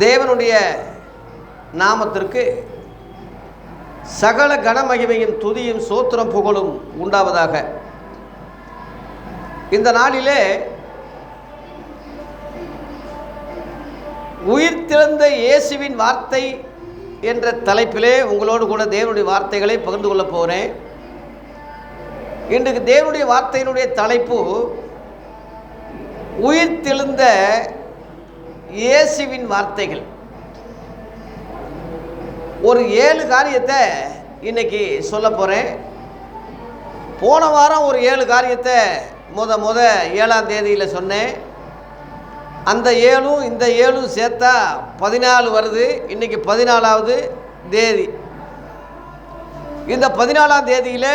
தேவனுடைய நாமத்திற்கு சகல கனமகிமையும் துதியும் சோத்திரம் புகழும் உண்டாவதாக. இந்த நாளிலே உயிர்த்தெழுந்த இயேசுவின் வார்த்தை என்ற தலைப்பிலே உங்களோடு கூட தேவனுடைய வார்த்தைகளை பகிர்ந்து கொள்ளப் போகிறேன். இன்றைக்கு தேவனுடைய வார்த்தையினுடைய தலைப்பு உயிர்த்தெழுந்த இயேசுவின் வார்த்தைகள். ஒரு 7 காரியத்தை இன்னைக்கு சொல்ல போகிறேன். போன வாரம் ஒரு 7 காரியத்தை முத 7ஆம் தேதியில் சொன்னேன். அந்த 7ம் இந்த 7ம் சேர்த்தா 14 வருது. இன்றைக்கி 14ஆவது தேதி. இந்த 14ஆம் தேதியில்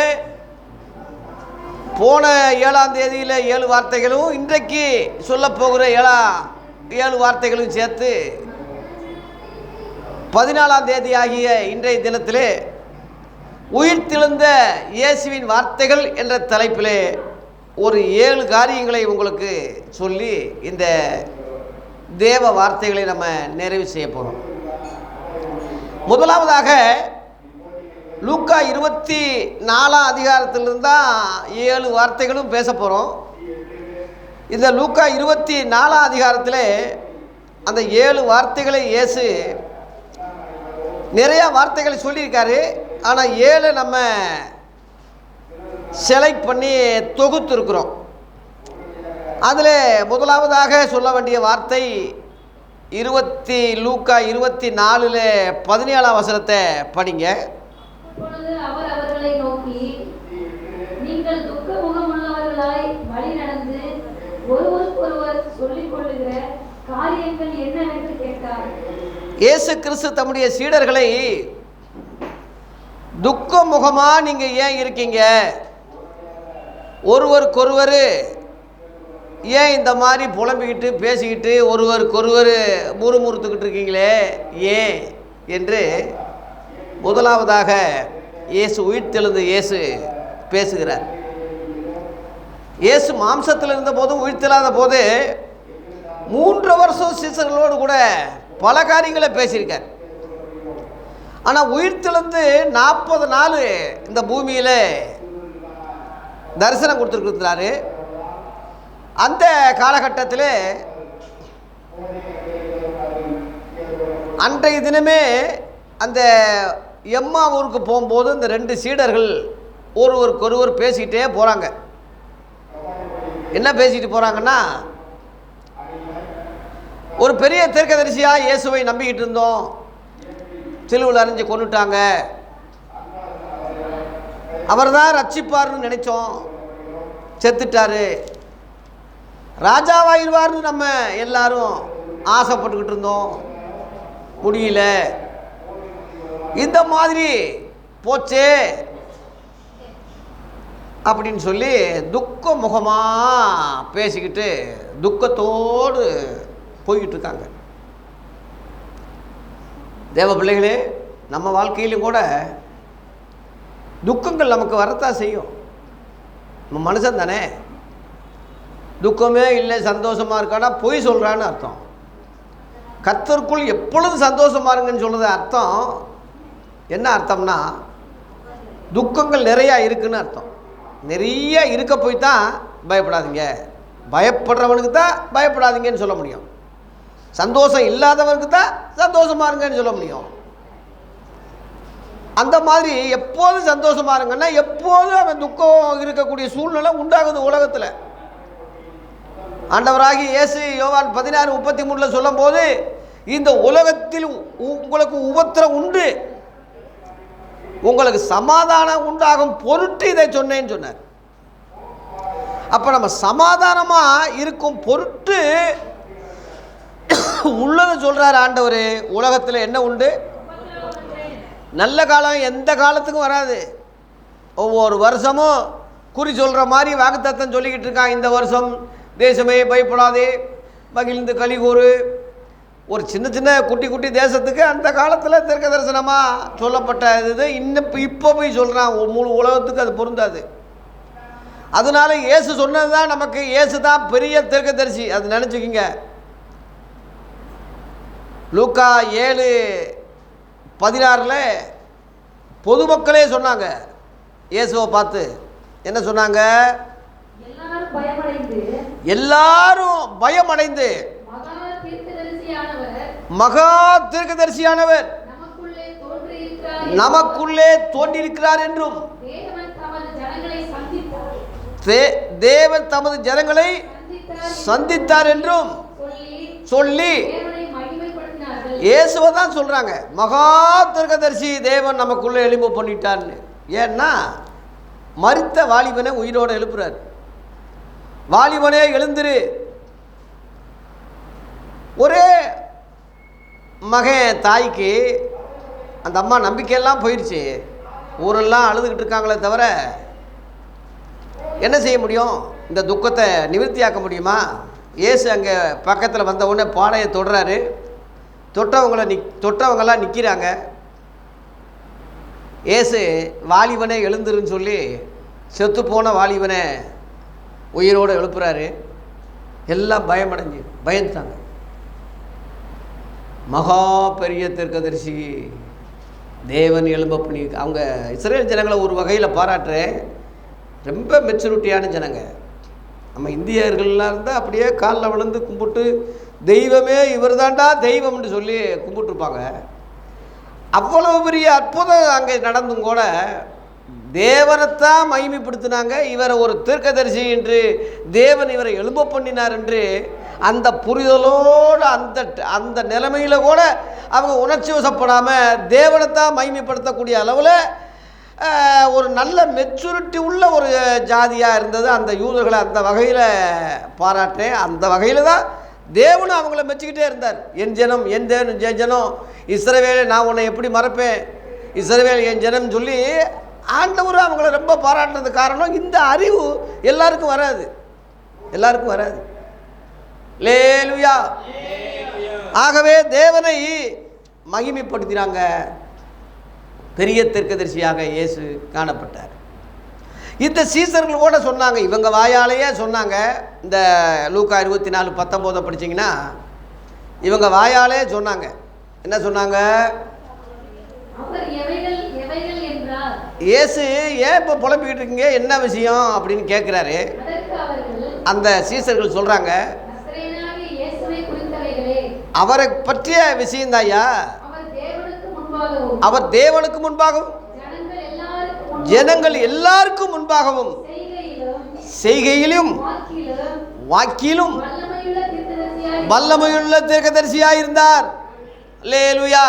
போன 7ஆம் தேதியில் 7 வார்த்தைகளும் இன்றைக்கு சொல்ல போகிற 7 வார்த்தைகளும் சேர்த்து 14ஆம் தேதி ஆகிய இன்றைய தினத்திலே உயிர்த்தெழுந்த இயேசுவின் வார்த்தைகள் என்ற தலைப்பிலே ஒரு 7 காரியங்களை உங்களுக்கு சொல்லி இந்த தேவ வார்த்தைகளை நம்ம நிறைவு செய்ய போகிறோம். முதலாவதாக லூக்கா 24ஆம் அதிகாரத்திலிருந்து தான் 7 வார்த்தைகளும் பேச போகிறோம். இந்த லூக்கா 24ஆம் அதிகாரத்தில் அந்த 7 வார்த்தைகளை இயேசு நிறையா வார்த்தைகளை சொல்லியிருக்காரு. ஆனால் 7 நம்ம செலக்ட் பண்ணி தொகுத்துருக்குறோம். அதில் முதலாவதாக சொல்ல வேண்டிய வார்த்தை லூக்கா 24 17ஆம் வசனத்தை படிங்க. அவர் அவர்களை நோக்கி, நீங்கள் துக்க முகமுள்ளவர்களாய் வழி நடந்து ஒருவருக்கொருவர் சொல்லிக் கொள்ளுகிற காரியங்கள் என்னவென்று கேட்டார். இயேசு கிறிஸ்து தம்முடைய சீடர்களை துக்க முகமா நீங்க ஏன் இருக்கீங்க, ஒருவருக்கொருவர் ஏன் இந்த மாதிரி புலம்பிக்கிட்டு பேசிக்கிட்டு ஒருவருக்கொருவர் முறுமுறுத்துக்கிட்டு இருக்கீங்களே ஏன் என்று முதலாவதாக இயேசு உயிர்த்தெழுந்த இயேசு பேசுகிறார். இயேசு மாம்சத்தில் இருந்த போதும் உயிர்த்தெழாத போது 3 வருஷம் சீசர்களோடு கூட பல காரியங்களை பேசியிருக்கார். ஆனால் உயிர்த்தெழுந்து 40 நாள் இந்த பூமியில் தரிசனம் கொடுத்துருக்கிறாரு. அந்த காலகட்டத்தில் அன்றைய தினமே அந்த எம்மா ஊருக்கு போகும்போது இந்த 2 சீடர்கள் ஒருவருக்கொருவர் பேசிக்கிட்டே போகிறாங்க. என்ன பேசிக்கிட்டு போகிறாங்கன்னா, ஒரு பெரிய தீர்க்கதரிசியாக இயேசுவை நம்பிக்கிட்டு இருந்தோம், சிலுவையில் அறைஞ்சு கொண்டுட்டாங்க, அவர் தான் ரட்சிப்பார்னு நினைச்சோம், செத்துட்டாரு, ராஜாவாயிருவார்னு நம்ம எல்லாரும் ஆசைப்பட்டுக்கிட்டு இருந்தோம், முடியல, இந்த மாதிரி போச்சே அப்படின்னு சொல்லி துக்க முகமாக பேசிக்கிட்டு துக்கத்தோடு போய்கிட்டு இருக்காங்க. தேவ பிள்ளைகளே, நம்ம வாழ்க்கையிலும் கூட துக்கங்கள் நமக்கு வரத்தான் செய்யும். நம்ம மனுஷன் தானே. துக்கமே இல்லை சந்தோஷமாக இருக்கானா பொய் சொல்கிறான்னு அர்த்தம். கர்த்தருக்குள் எப்பொழுதும் சந்தோஷமாக இருங்கன்னு சொல்கிறது அர்த்தம் என்ன அர்த்தம்னா, துக்கங்கள் நிறையா இருக்குன்னு அர்த்தம். நிறைய இருக்க போய் தான் பயப்படாதீங்க, பயப்படுறவனுக்கு தான் பயப்படாதீங்கன்னு சொல்ல முடியும். சந்தோஷம் இல்லாதவனுக்கு தான் சந்தோஷமாக இருங்கன்னு சொல்ல முடியும். அந்த மாதிரி எப்போதும் சந்தோஷமாக இருங்கன்னா எப்போதும் அவன் துக்கம் இருக்கக்கூடிய சூழ்நிலை உண்டாகுது உலகத்தில். ஆண்டவராகி இயேசு யோவான் 16:33 சொல்லும் போது, இந்த உலகத்தில் உங்களுக்கு உபத்திரம் உண்டு, உங்களுக்கு சமாதானம் உண்டாகும் பொருட்டு இதை சொன்னேன்னு சொன்னார். அப்போ நம்ம சமாதானமாக இருக்கும் பொருட்டு உள்ளதை சொல்கிறார் ஆண்டவர். உலகத்தில் என்ன உண்டு? நல்ல காலம் எந்த காலத்துக்கும் வராது. ஒவ்வொரு வருஷமும் குறி சொல்கிற மாதிரி வாக்குத்தத்தம் சொல்லிக்கிட்டு இருக்கான். இந்த வருஷம் தேசமே பயப்படாதே, மகிழ்ந்து கலிகூறு. ஒரு சின்ன சின்ன குட்டி குட்டி தேசத்துக்கு அந்த காலத்தில் தீர்க்க தரிசனமாக சொல்லப்பட்ட இது இன்னும் இப்போ போய் சொல்கிறான். முழு உலகத்துக்கு அது பொருந்தாது. அதனால இயேசு சொன்னது தான் நமக்கு. இயேசு தான் பெரிய தீர்க்கதரிசி, அது நினச்சிக்கிங்க. லூக்கா 7:16 பொதுமக்களே சொன்னாங்க, இயேசுவை பார்த்து என்ன சொன்னாங்க? எல்லாரும் பயமடைந்து மகா தீர்க்கதரிசியானவர் நமக்குள்ளே தோன்றியிருக்கிறார் என்றும் தேவன் தமது ஜனங்களை சந்தித்தார் என்றும் சொல்லி இயேசுவை தான் சொல்றாங்க மகா தீர்க்கதரிசி தேவன் நமக்குள்ளே எழும்ப பண்ணிட்டார்னு. ஏன்னா மரித்த வாலிபனை உயிரோடு எழுப்புறார். வாலிபனே எழுந்திரு. ஒரே மகன் தாய்க்கு அந்த அம்மா நம்பிக்கையெல்லாம் போயிடுச்சு. ஊரெல்லாம் அழுதுகிட்டு இருக்காங்களே தவிர என்ன செய்ய முடியும்? இந்த துக்கத்தை நிவர்த்தியாக்க முடியுமா? இயேசு அங்கே பக்கத்தில் வந்த உடனே பாடையை தொடுறாரு. தொட்டவங்கெல்லாம் நிற்கிறாங்க. இயேசு வாலிபனே எழுந்துருன்னு சொல்லி செத்துப்போன வாலிபனை உயிரோடு எழுப்புறாரு. எல்லாம் பயந்துட்டாங்க. மகா பெரிய தீர்க்கதரிசி தேவன் எழும்ப பண்ணி அவங்க இஸ்ரேல் ஜனங்களை ஒரு வகையில் பாராட்டுறேன். ரொம்ப மெச்சூரிட்டியான ஜனங்க. நம்ம இந்தியர்கள்லாம் இருந்தால் அப்படியே காலில் விழுந்து கும்பிட்டு தெய்வமே இவர் தாண்டா தெய்வம்னு சொல்லி கும்பிட்டுருப்பாங்க. அவ்வளவு பெரிய அற்புதம் அங்கே நடந்தும் கூட தேவனைத்தான் மகிமைப்படுத்தினாங்க. இவரை ஒரு தீர்க்கதரிசி என்று தேவன் இவரை எழும்ப பண்ணினார் என்று அந்த புரிதலோடு அந்த நிலைமையில் கூட அவங்க உணர்ச்சி வசப்படாமல் தேவனைத்தான் மகிமைப்படுத்தக்கூடிய அளவில் ஒரு நல்ல மெச்சூரிட்டி உள்ள ஒரு ஜாதியாக இருந்தது அந்த யூதர்களை. அந்த வகையில் பாராட்டேன். அந்த வகையில் தான் தேவனும் அவங்கள மெச்சுக்கிட்டே இருந்தார். என் ஜனம் என் ஜனம் இஸ்ரவேலை நான் உன்னை எப்படி மறப்பேன், இஸ்ரவேல் என் ஜனம் சொல்லி ஆண்டவரும் அவங்கள ரொம்ப பாராட்டுறது காரணம் இந்த அறிவு எல்லாருக்கும் வராது. லேலுயா. ஆகவே தேவனை மகிமைப்படுத்தினாங்க. பெரிய தீர்க்கதரிசியாக இயேசு காணப்பட்டார். இந்த சீசர்கள் கூட சொன்னாங்க, இவங்க வாயாலேயே சொன்னாங்க. இந்த லூக்கா 24:19 படிச்சிங்கன்னா இவங்க வாயாலே சொன்னாங்க. என்ன சொன்னாங்க? இயேசு ஏன் இப்போ புலம்பிக்கிட்டு இருக்கீங்க, என்ன விஷயம் அப்படின்னு கேட்குறாரு. அந்த சீசர்கள் சொல்கிறாங்க, அவரை பற்றிய விஷயந்தாயா, அவர் தேவனுக்கு முன்பாகவும் ஜனங்கள் எல்லாருக்கும் முன்பாகவும் செய்கையிலும் வாக்கிலும் வல்லமையுள்ள தீர்க்கதரிசியாயிருந்தார். அல்லேலூயா.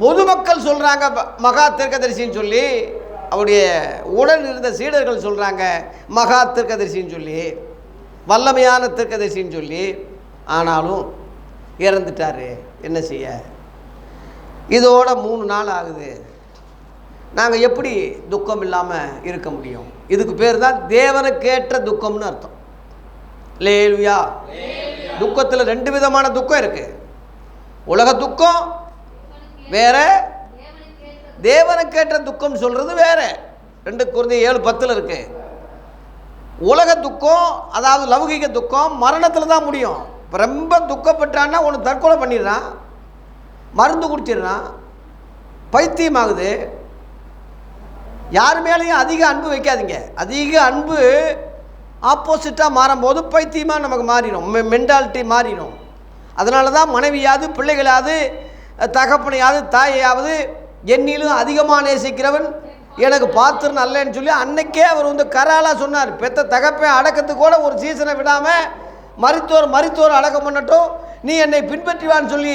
பொதுமக்கள் சொல்றாங்க மகா தீர்க்கதரிசின்னு சொல்லி, அவருடைய உடன் இருந்த சீடர்கள் சொல்றாங்க மகா தீர்க்கதரிசின்னு சொல்லி, வல்லமையான தீர்க்கதரிசின்னு சொல்லி. ஆனாலும் இறந்துட்டாரு. என்ன செய்ய? இதோட 3 நாள் ஆகுது. நாங்கள் எப்படி துக்கம் இல்லாமல் இருக்க முடியும்? இதுக்கு பேர் தான் தேவனுக்கேற்ற துக்கம்னு அர்த்தம். லேலுயா. துக்கத்தில் 2 விதமான துக்கம் இருக்கு. உலக துக்கம் வேற, தேவனுக்கேற்ற துக்கம் சொல்றது வேற. 2 கொரிந்தியர் 7:10 இருக்கு. உலக துக்கம் அதாவது லௌகிக துக்கம் மரணத்தில் தான் முடியும். இப்போ ரொம்ப துக்கப்பட்டான்னா ஒன்று தற்கொலை பண்ணிடுறான், மருந்து குடிச்சிடுறான், பைத்தியமாகுது. யார் மேலேயும் அதிக அன்பு வைக்காதீங்க. அதிக அன்பு ஆப்போசிட்டாக மாறும்போது பைத்தியமாக நமக்கு மாறிடும், மென்டாலிட்டி மாறிடும். அதனால தான் மனைவியாவது பிள்ளைகளாவது தகப்பனையாவது தாயையாவது என்னிலும் அதிகமாக நேசிக்கிறவன் எனக்கு பாத்திரம் நல்லேன்னு சொல்லி அன்னைக்கே அவர் வந்து கராலாக சொன்னார். பெத்த தகப்பன் அடக்கத்துக்கு கூட ஒரு சீசனை விடாமல் மரித்தோர் அடக்கம் பண்ணட்டும், நீ என்னை பின்பற்றிவான்னு சொல்லி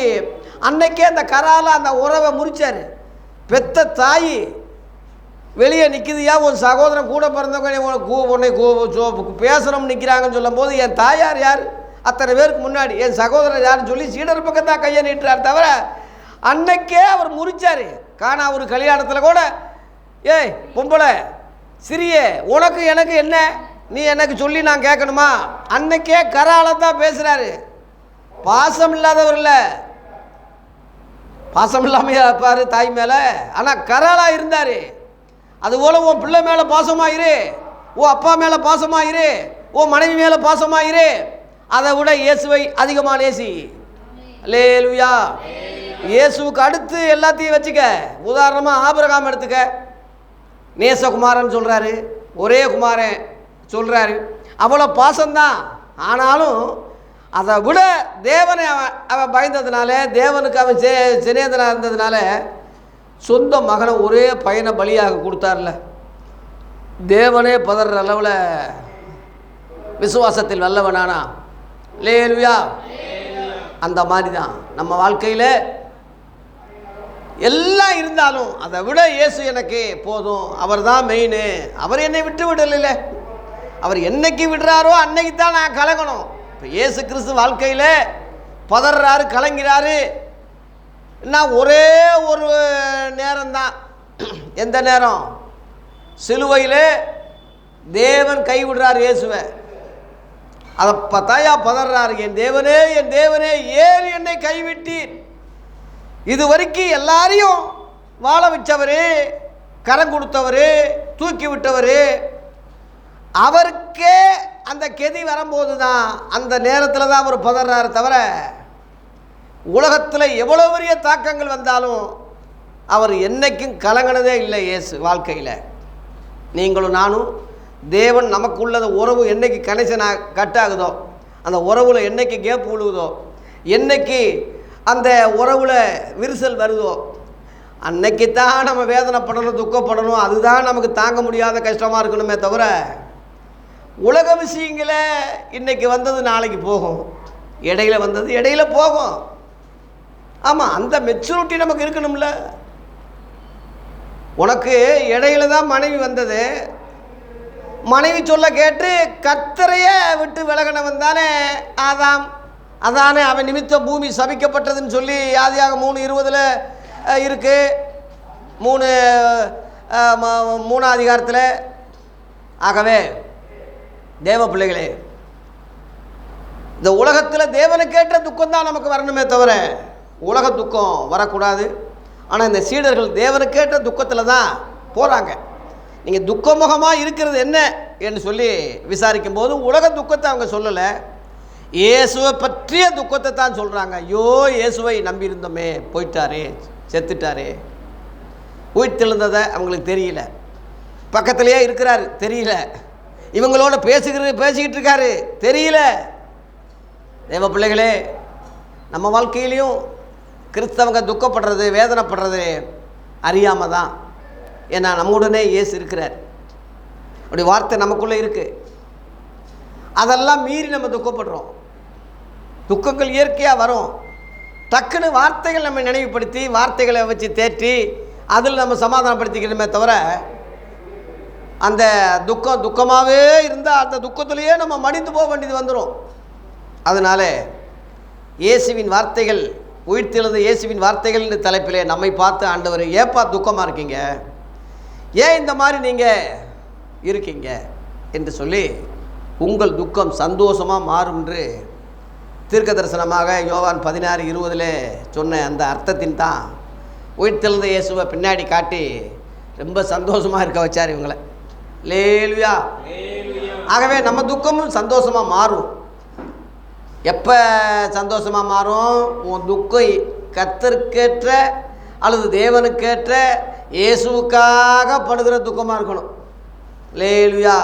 அன்னைக்கே அந்த கராலாக அந்த உறவை முறிச்சார். பெத்த தாய் வெளியே நிற்கிதுயா, ஒரு சகோதரன் கூட பிறந்தவங்க உன்னை பேசணும்னு நிற்கிறாங்கன்னு சொல்லும் போது என் தாயார் யார், அத்தனை பேருக்கு முன்னாடி என் சகோதரர் யாருன்னு சொல்லி சீடர் பக்கம் தான் கையை நீட்டுறார். தவிர அன்னைக்கே அவர் முறிச்சார். காணா ஒரு கல்யாணத்தில் கூட, ஏய் பொம்பளை சிறிய உனக்கு எனக்கு என்ன, நீ எனக்கு சொல்லி நான் கேட்கணுமா? அன்னைக்கே கரால தான் பேசுகிறாரு. பாசம் இல்லாதவர் இல்லை, பாசம் இல்லாமையா இருப்பார் தாய் மேலே, ஆனால் கராலாக இருந்தார். அதுபோல் உன் பிள்ளை மேலே பாசமாயிரு, உன் அப்பா மேலே பாசமாயிரு, உன் மனைவி மேலே பாசமாயிரு. அதை விட இயேசுவை அதிகமாக நேசி. அல்லேலூயா. இயேசுவுக்கு அடுத்து எல்லாத்தையும் வச்சுக்க. உதாரணமாக ஆபிரகாம் எடுத்துக்க. நேசகுமாரன் சொல்கிறாரு, ஒரே குமாரன் சொல்கிறாரு, அவ்வளோ பாசம்தான். ஆனாலும் அதை விட தேவனை அவன் பயந்ததுனால, தேவனுக்கு அவன் சிநேகிதனாக இருந்ததுனால சொந்த மகனை ஒரே பையனை பலியாக கொடுத்தார்ல. தேவனே பதற அளவில் விசுவாசத்தில் வல்லவனானா. அல்லேலூயா. அந்த மாதிரி தான் நம்ம வாழ்க்கையில் எல்லாம் இருந்தாலும் அதை விட இயேசு எனக்கு போதும், அவர் தான் மெயின். அவர் என்னை விட்டு விடலை. அவர் என்னைக்கு விடுறாரோ அன்னைக்கு தான் நான் கலங்கணும். இப்போ இயேசு கிறிஸ்து வாழ்க்கையில் பதறாரு, கலங்கிறாரு. நான் ஒரே ஒரு நேரம்தான். எந்த நேரம்? சிலுவையில் தேவன் கைவிடுறார் இயேசுவை. அதை பார்த்தாயா பதறாரு, என் தேவனே என் தேவனே ஏன் என்னை கைவிட்டீர். இது வரைக்கும் எல்லாரையும் வாழ வச்சவர், கரம் கொடுத்தவர், தூக்கி விட்டவர், அவருக்கே அந்த கெதி வரும்போது தான், அந்த நேரத்தில் தான் அவர் பதறாரு. தவிர உலகத்தில் எவ்வளோ பெரிய தாக்கங்கள் வந்தாலும் அவர் என்னைக்கும் கலங்கினதே இல்லை இயேசு வாழ்க்கையில். நீங்களும் நானும் தேவன் நமக்குள்ளத உறவு என்னைக்கு கனெக்ஷனாக கட்டாகுதோ, அந்த உறவில் என்னைக்கு கேப் விழுகுதோ, என்னைக்கு அந்த உறவில் விரிசல் வருதோ, அன்னைக்கு தான் நம்ம வேதனைப்படணும், துக்கப்படணும். அதுதான் நமக்கு தாங்க முடியாத கஷ்டமாக இருக்கணுமே தவிர, உலக விஷயங்களை இன்றைக்கி வந்தது நாளைக்கு போகும், இடையில வந்தது இடையில போகும். ஆமாம், அந்த மெச்சூரிட்டி நமக்கு இருக்கணும்ல. உனக்கு இடையில தான் மனைவி வந்தது. மனைவி சொல்ல கேட்டு கர்த்தரையே விட்டு விலகினவன் தானே ஆதாம். அதானே அவன் நிமித்தம் பூமி சபிக்கப்பட்டதுன்னு சொல்லி ஆதியாகமம் 3:20 இருக்கு. 3ஆம் அதிகாரத்தில். ஆகவே தேவ பிள்ளைகளே, இந்த உலகத்தில் தேவனுக்கேற்ற துக்கம் தான் நமக்கு வரணுமே தவிர உலக துக்கம் வரக்கூடாது. ஆனால் இந்த சீடர்கள் தேவனுக்கேற்ற துக்கத்தில் தான் போகிறாங்க. நீங்கள் துக்கமுகமாக இருக்கிறது என்ன என்று சொல்லி விசாரிக்கும் போது உலக துக்கத்தை அவங்க சொல்லலை, இயேசுவை பற்றிய துக்கத்தை தான் சொல்கிறாங்க. ஐயோ, இயேசுவை நம்பியிருந்தோமே, போயிட்டாரே, செத்துட்டாரே. உயிர்த்தெழுந்ததை அவங்களுக்கு தெரியல. பக்கத்திலேயே இருக்கிறாரு, தெரியல. இவங்களோட பேசிக்கிட்டு இருக்காரு, தெரியல. தேவ பிள்ளைகளே, நம்ம வாழ்க்கையிலையும் கிறிஸ்தவங்க துக்கப்படுறது, வேதனைப்படுறது அறியாமல் தான். ஏன்னா நம்முடனே இயேசு இருக்கிறார், அப்படி வார்த்தை நமக்குள்ளே இருக்குது. அதெல்லாம் மீறி நம்ம துக்கப்படுறோம். துக்கங்கள் இயற்கையாக வரும். டக்குன்னு வார்த்தைகள் நம்ம நினைவுபடுத்தி, வார்த்தைகளை வச்சு தேற்றி அதில் நம்ம சமாதானப்படுத்திக்கணுமே தவிர, அந்த துக்கமாகவே இருந்தால் அந்த துக்கத்திலேயே நம்ம மடிந்து போக வேண்டியது வந்துடும். அதனால் இயேசுவின் வார்த்தைகள், உயிர்த்தெழுந்த இயேசுவின் வார்த்தைகள் என்ற தலைப்பிலே நம்மை பார்த்து ஆண்டவர், ஏப்பா துக்கமாக இருக்கீங்க, ஏன் இந்த மாதிரி நீங்கள் இருக்கீங்க என்று சொல்லி உங்கள் துக்கம் சந்தோஷமாக மாறும் என்று தீர்க்க தரிசனமாக யோவான் 16:20 சொன்ன அந்த அர்த்தத்தின் தான் உயிர்த்தெழுந்த இயேசுவை பின்னாடி காட்டி ரொம்ப சந்தோஷமாக இருக்க வச்சார் இவங்களை. அல்லேலூயா. ஆகவே நம்ம துக்கமும் சந்தோஷமாக மாறும். எப்போ சந்தோஷமாக மாறும்? உன் துக்கம் கர்த்தருக்கேற்ற அல்லது தேவனுக்கேற்ற இயேசுவுக்காக படுகிற துக்கமாக இருக்கணும். அல்லேலூயா.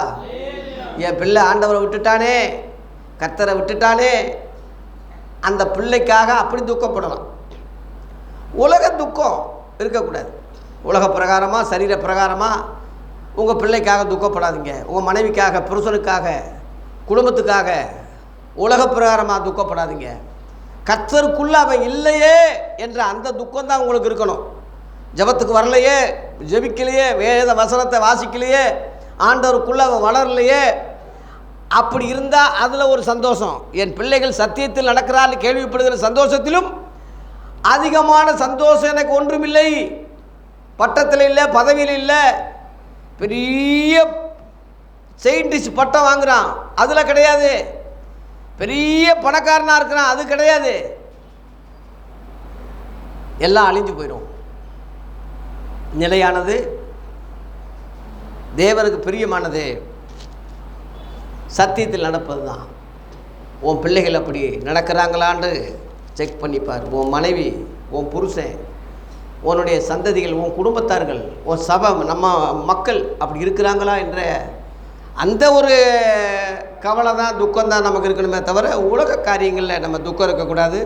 என் பிள்ளை ஆண்டவரை விட்டுட்டானே, கர்த்தரை விட்டுட்டானே, அந்த பிள்ளைக்காக அப்படி துக்கப்படலாம். உலக துக்கம் இருக்கக்கூடாது. உலக பிரகாரமாக, சரீர பிரகாரமாக உங்கள் பிள்ளைக்காக துக்கப்படாதீங்க. உங்கள் மனைவிக்காக, புருஷனுக்காக, குடும்பத்துக்காக உலக பிரகாரமாக துக்கப்படாதீங்க. கர்த்தருக்குள்ளே அவன் இல்லையே என்ற அந்த துக்கம் தான் உங்களுக்கு இருக்கணும். ஜபத்துக்கு வரலையே, ஜபிக்கலையே, வேத வசனத்தை வாசிக்கலையே, ஆண்டவருக்குள்ளே அவன் வளரலையே, அப்படி இருந்தால் அதில் ஒரு சந்தோஷம். என் பிள்ளைகள் சத்தியத்தில் நடக்கிறான்னு கேள்விப்படுகிற சந்தோஷத்திலும் அதிகமான சந்தோஷம் எனக்கு ஒன்றுமில்லை. பட்டத்தில் இல்லை, பதவியில் இல்லை, பெரிய சயின்டிஸ்ட் பட்டம் வாங்குகிறான், அதில் கிடையாது. பெரிய பணக்காரனாக இருக்கிறான், அது கிடையாது. எல்லாம் அழிஞ்சு போயிடும். நிலையானது, தேவனுக்கு பிரியமானது சத்தியத்தில் நடப்பது தான். உன் பிள்ளைகள் அப்படி நடக்கிறாங்களான்னு செக் பண்ணிப்பார். உன் மனைவி, உன் புருஷன், உன்னுடைய சந்ததிகள், உன் குடும்பத்தார்கள், உன் சபை, நம்ம மக்கள் அப்படி இருக்கிறாங்களா என்ற அந்த ஒரு கவலை தான், துக்கம்தான் நமக்கு இருக்கணுமே தவிர உலக காரியங்களில் நம்ம துக்கம் இருக்கக்கூடாது.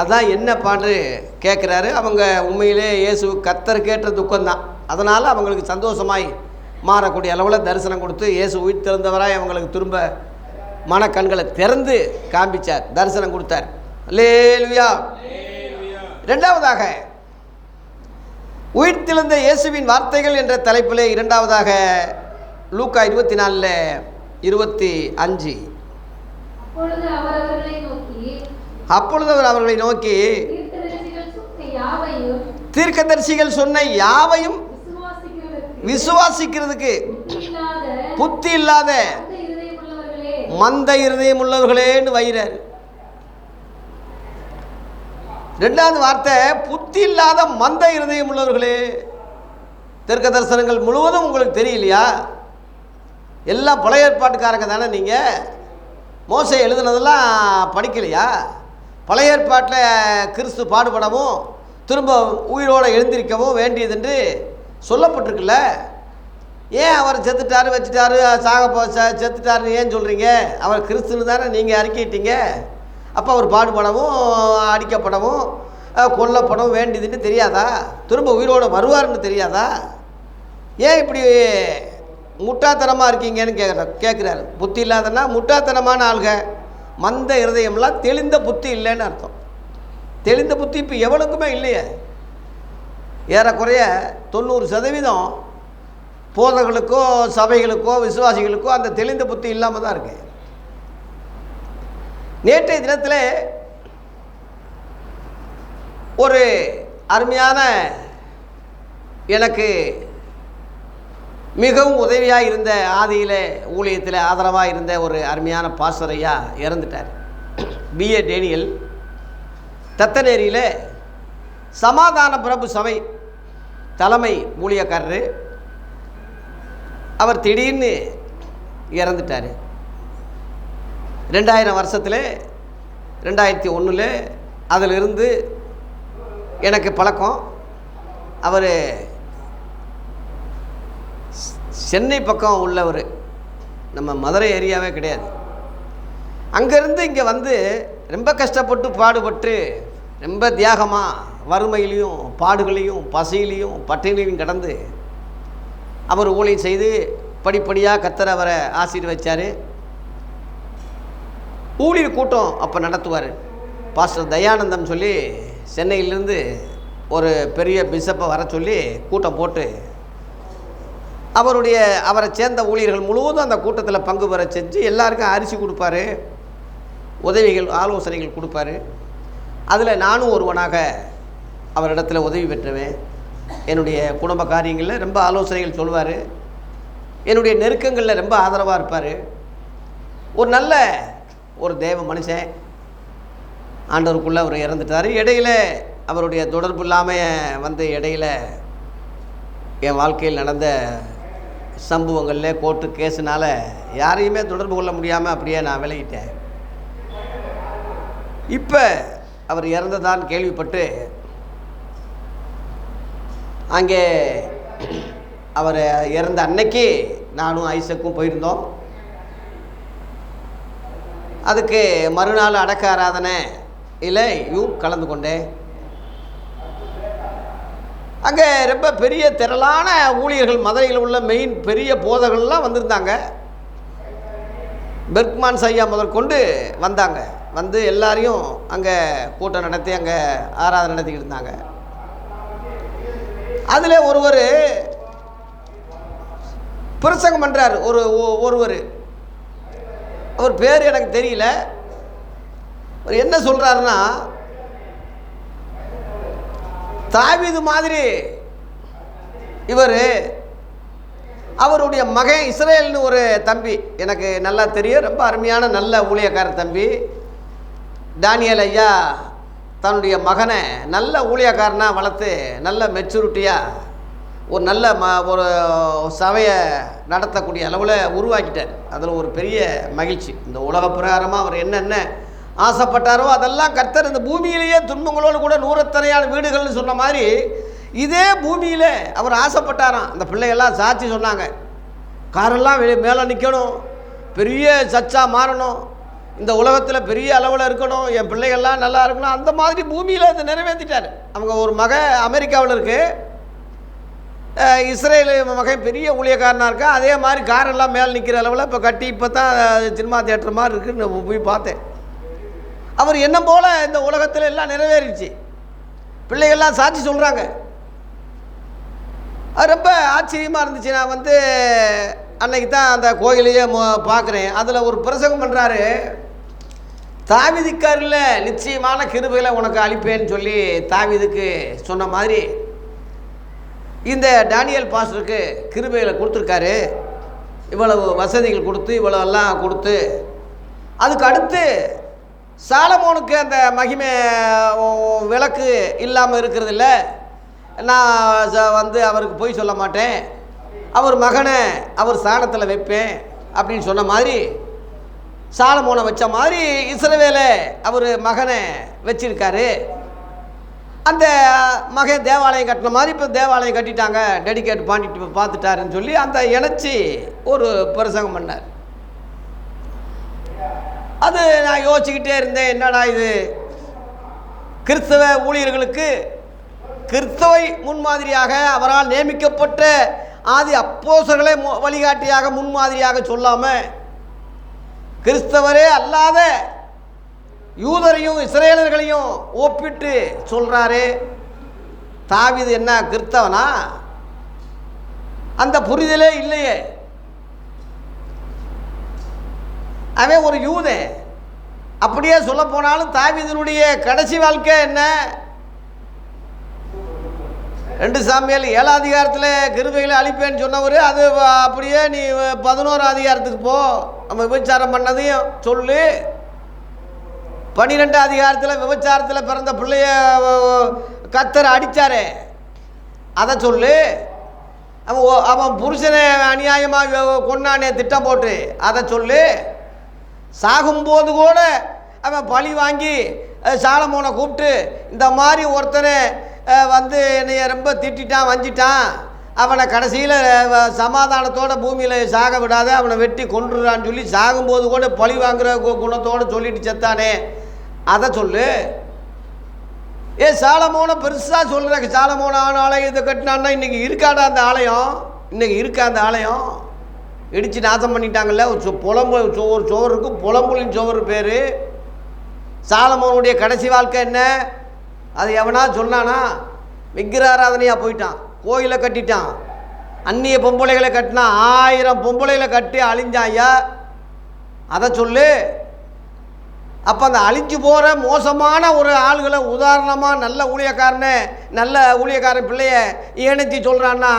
அதான் என்னப்பான்னு கேட்குறாரு. அவங்க உண்மையிலே இயேசு கர்த்தர் கேட்ட துக்கம்தான். அதனால் அவங்களுக்கு சந்தோஷமாய் மாறக்கூடிய அளவில் தரிசனம் கொடுத்து இயேசு உயிர் திறந்தவராய் அவங்களுக்கு திரும்ப மனக்கண்களை திறந்து காண்பிச்சார், தரிசனம் கொடுத்தார். அல்லேலூயா. இரண்டாவதாக உயிர்த்தெழுந்த இயேசுவின் வார்த்தைகள் என்ற தலைப்பிலே இரண்டாவதாக லூக்கா 24:25. அப்பொழுது அவர் அவர்களை நோக்கி தீர்க்கதரிசிகள் சொன்ன யாவையும் விசுவாசிக்கிறதுக்கு புத்தி இல்லாத மந்த இருதயம் உள்ளவர்களேன்னு வைறார். ரெண்டாவது வார்த்தை புத்தி இல்லாத மந்த இருதயம் உள்ளவர்களே. தீர்க்க தரிசனங்கள் முழுவதும் உங்களுக்கு தெரியலையா? எல்லாம் பழைய ஏற்பாட்டுக்காரங்க தானே. நீங்கள் மோசே எழுதுனதெல்லாம் படிக்கலையா? பழைய ஏற்பாட்டில் கிறிஸ்து பாடுபடவும் திரும்ப உயிரோடு எழுந்திருக்கவும் வேண்டியதென்று சொல்லப்பட்டிருக்குல்ல. ஏன் அவர் செத்துட்டாரு வச்சுட்டாரு செத்துட்டாருன்னு ஏன் சொல்கிறீங்க? அவர் கிறிஸ்துன்னு தானே நீங்கள் அறிக்கிட்டீங்க. அப்போ அவர் பாடுபடவும் அடிக்கப்படவும் கொல்லப்படவும் வேண்டியதுன்னு தெரியாதா? திரும்ப உயிரோடு வருவார்னு தெரியாதா? ஏன் இப்படி முட்டாத்தனமாக இருக்கீங்கன்னு கேட்குறாரு. புத்தி இல்லாதன்னா முட்டாத்தனமான ஆள்க. மந்த இருதயம்லாம் தெளிந்த புத்தி இல்லைன்னு அர்த்தம். தெளிந்த புத்தி இப்போ எவனுக்குமே இல்லையே. ஏறக்குறைய 90% போதர்களுக்கோ சபைகளுக்கோ விசுவாசிகளுக்கோ அந்த தெளிந்த புத்தி இல்லாமல் தான் இருக்கு. நேற்றைய தினத்தில் ஒரு அருமையான, எனக்கு மிகவும் உதவியாக இருந்த, ஆதியில் ஊழியத்தில் ஆதரவாக இருந்த ஒரு அருமையான பாஸ்டரையா இறந்துட்டார். B.A. டேனியல் தத்தநேரியில் சமாதான பிரபு சபை தலைமை ஊழியக்காரரு. அவர் திடீர்னு இறந்துட்டார். 2000 வருஷத்தில் 2001 அதிலிருந்து எனக்கு பழக்கம். அவர் சென்னை பக்கம் உள்ளவர், நம்ம மதுரை ஏரியாவே கிடையாது. அங்கேருந்து இங்கே வந்து ரொம்ப கஷ்டப்பட்டு பாடுபட்டு ரொம்ப தியாகமாக வறுமையிலையும் பாடுகளையும் பசியிலையும் பட்டினிலையும் கடந்து அவர் ஊழியம் செய்து படிப்படியாக கர்த்தர் அவரை ஆசீர்வதிச்சார். ஊழியர் கூட்டம் அப்போ நடத்துவார். பாஸ்டர் தயானந்தம் சொல்லி சென்னையிலேருந்து ஒரு பெரிய பிஷப்பை வர சொல்லி கூட்டம் போட்டு அவரை சேர்ந்த ஊழியர்கள் முழுவதும் அந்த கூட்டத்தில் பங்கு பெற செஞ்சு எல்லாருக்கும் அரிசி கொடுப்பாரு, உதவிகள் ஆலோசனைகள் கொடுப்பாரு. அதில் நானும் ஒருவனாக அவரிடத்தில் உதவி பெற்றுவேன். என்னுடைய குடும்ப காரியங்களில் ரொம்ப ஆலோசனைகள் சொல்லுவார். என்னுடைய நெருக்கங்களில் ரொம்ப ஆதரவாக இருப்பார். ஒரு நல்ல ஒரு தேவ மனுஷன். ஆண்டவருக்குள்ளே அவர் இறந்துட்டார். இடையில் அவருடைய தொடர்பு இல்லாமல் வந்து இடையில் என் வாழ்க்கையில் நடந்த சம்பவங்களில் கோர்ட்டு கேஸுனால் யாரையுமே தொடர்பு கொள்ள முடியாமல் அப்படியே நான் விலகிட்டேன். இப்போ அவர் இறந்ததான்னு கேள்விப்பட்டு அங்கே அவர் இறந்த அன்னைக்கு நானும் ஐசக்கும் போயிருந்தோம். அதுக்கு மறுநாள் அடக்க ஆராதனையிலையும் கலந்து கொண்டேன். அங்கே ரொம்ப பெரிய திரளான ஊழியர்கள், மதுரையில் உள்ள மெயின் பெரிய போதகர்கள்லாம் வந்திருந்தாங்க. பெர்க்மான் ஐயா முதற்கொண்டு வந்தாங்க. வந்து எல்லாரையும் அங்கே கூட்டம் நடத்தி அங்கே ஆராதனை நடத்திக்கிட்டு இருந்தாங்க. அதில் ஒருவர் பிரசங்கம் பண்ணுறார். ஒருவர் அவர் பேர் எனக்கு தெரியல. அவர் என்ன சொல்கிறாருன்னா, தாவீது மாதிரி இவர், அவருடைய மகன் இஸ்ரேல்னு ஒரு தம்பி எனக்கு நல்லா தெரியும். ரொம்ப அருமையான நல்ல ஊழியக்கார தம்பி. டானியல் ஐயா தன்னுடைய மகனை நல்ல ஊழியக்காரனாக வளர்த்து நல்ல மெச்சூரிட்டியாக ஒரு நல்ல ஒரு சபையை நடத்தக்கூடிய அளவில் உருவாக்கிட்டார். அதில் ஒரு பெரிய மகிழ்ச்சி. இந்த உலக பிரகாரமாக அவர் என்னென்ன ஆசைப்பட்டாரோ அதெல்லாம் கர்த்தர் இந்த பூமியிலேயே துன்பங்களோடு கூட நூறத்தனையான வீடுகள்னு சொன்ன மாதிரி இதே பூமியில் அவர் ஆசைப்பட்டாராம். அந்த பிள்ளைகள்லாம் சாட்சி சொன்னாங்க, காரெல்லாம் மேலே நிற்கணும், பெரிய சர்ச்சாக மாறணும், இந்த உலகத்தில் பெரிய அளவில் இருக்கணும், என் பிள்ளைகள்லாம் நல்லா இருக்கணும். அந்த மாதிரி பூமியில் அதை நிறைவேற்றிட்டார். அவங்க ஒரு அமெரிக்காவில் இருக்குது, இஸ்ரேல் மகன் பெரிய ஊழியக்காரனாக இருக்கா. அதே மாதிரி காரெல்லாம் மேலே நிற்கிற அளவில் இப்போ கட்டி இப்போ தான் சினிமா தியேட்டர் மாதிரி இருக்குன்னு போய் பார்த்தேன். அவர் என்ன போல் இந்த உலகத்தில் எல்லாம் நிறைவேறிடுச்சு. பிள்ளைகள்லாம் சாட்சி சொல்கிறாங்க. அது ரொம்ப ஆச்சரியமாக இருந்துச்சு. நான் அன்னைக்கு தான் அந்த கோயிலையே பார்க்குறேன். அதில் ஒரு பிரசங்கம் பண்ணுறாரு, தாவீதுக்காரில் நிச்சயமான கிருபைகளை உனக்கு அளிப்பேன்னு சொல்லி தாவீதுக்கு சொன்ன மாதிரி இந்த டானியல் பாஸ்டருக்கு கிருபைகளை கொடுத்துருக்காரு. இவ்வளவு வசதிகள் கொடுத்து இவ்வளவெல்லாம் கொடுத்து அதுக்கு அடுத்து சாலமோனுக்கு அந்த மகிமை விளக்கு இல்லாமல் இருக்கிறதில்ல, நான் அவருக்கு போய் சொல்ல மாட்டேன், அவர் மகனை அவர் ஸ்தானத்தில் வைப்பேன் அப்படின்னு சொன்ன மாதிரி சாலமோனை வச்ச மாதிரி இஸ்ரவேலை அவர் மகனை வச்சிருக்காரு. அந்த மகன் தேவாலயம் கட்டின மாதிரி இப்போ தேவாலயம் கட்டிட்டாங்க, டெடிகேட் பண்ணிட்டு பார்த்துட்டாருன்னு சொல்லி அந்த இணைச்சி ஒரு பிரசங்கம் பண்ணார். அது நான் யோசிச்சுக்கிட்டே இருந்தேன், என்னடா இது, கிறிஸ்தவ ஊழியர்களுக்கு கிறிஸ்தவை முன்மாதிரியாக அவரால் நியமிக்கப்பட்ட ஆதி அப்போஸ்தலர்களை வழிகாட்டியாக முன்மாதிரியாக சொல்லாமல் கிறிஸ்தவரே அல்லாத யூதரையும் இஸ்ரேலர்களையும் ஒப்பிட்டு சொல்கிறாரு. தாவீது என்ன கிறிஸ்தவனா? அந்த புரிதலே இல்லையே. அவன் ஒரு யூதன். அப்படியே சொல்ல போனாலும் தாவீதினுடைய கடைசி வாழ்க்கை என்ன? 2 சாமுவேல் 7 அதிகாரத்தில் கிருபைகளை அழிப்பேன்னு சொன்னவர், அது அப்படியே நீ 11 அதிகாரத்துக்கு போ, நம்ம விபச்சாரம் பண்ணதையும் சொல்லு. 12 அதிகாரத்தில் விபச்சாரத்தில் பிறந்த பிள்ளைய கர்த்தர் அடித்தாரே அதை சொல்லு. அவன் புருஷனை அநியாயமாக கொண்டானே திட்டம் போட்டு அதை சொல்லு. சாகும்போது கூட அவன் பழி வாங்கி சாலமோனை கூப்பிட்டு இந்த மாதிரி ஒருத்தனை என்னைய ரொம்ப திட்டான் வஞ்சிட்டான், அவனை கடைசியில் சமாதானத்தோடு பூமியில் சாக விடாத அவனை வெட்டி கொன்றுறான்னு சொல்லி சாகும்போது கூட பழி வாங்குற குணத்தோடு சொல்லிட்டு செத்தானே அதை சொல்லு. சாலமோனை பெருசாக சொல்கிறாங்க. சாலமோன ஆலயம் இதை கட்டினான்னா இன்றைக்கி இருக்காடா அந்த ஆலயம்? இன்றைக்கி இருக்கா அந்த ஆலயம்? இடித்து நாசம் பண்ணிட்டாங்கல்ல. ஒரு சோறுக்கு புலம்புலின் சோறு பேர். சாலமோனுடைய கடைசி வாழ்க்கை என்ன? அது எவனா சொன்னானா? விக்கிராராதனையாக போயிட்டான், கோயிலை கட்டிட்டான், அந்நிய பொம்பளைகளை கட்டினா, 1000 பொம்பளைகளை கட்டி அழிஞ்சான் ஐயா, அதை சொல்லு. அப்போ அந்த அழிஞ்சு போகிற மோசமான ஒரு ஆளுகளை உதாரணமாக நல்ல ஊழியக்காரன் பிள்ளைய இணைச்சி சொல்கிறான்னா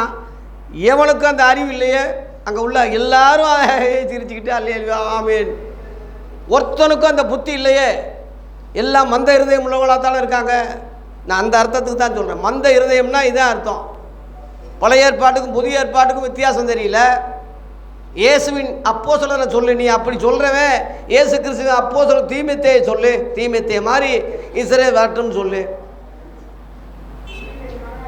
எவனுக்கு அந்த அறிவு இல்லையே? அங்கே உள்ள எல்லாரும் சிரிச்சுக்கிட்டு அல்லையா ஆமேன், ஒருத்தனுக்கும் அந்த புத்தி இல்லையே. எல்லாம் மந்த இருதயம் உள்ளவங்களாக தானே இருக்காங்க. நான் அந்த அர்த்தத்துக்கு தான் சொல்கிறேன். மந்த இருதயம்னா இதான் அர்த்தம். பழைய ஏற்பாட்டுக்கும் புதிய ஏற்பாட்டுக்கும் வித்தியாசம் தெரியல. இயேசுவின் அப்போஸ்தலரை சொல்லு. நீ அப்படி சொல்கிறவன் இயேசு கிறிஸ்துவின் அப்போஸ்தலர் தீமோத்தேயை சொல்லு, தீமோத்தேய மாதிரி இஸ்ரவேல் வரட்டும்னு சொல்லு.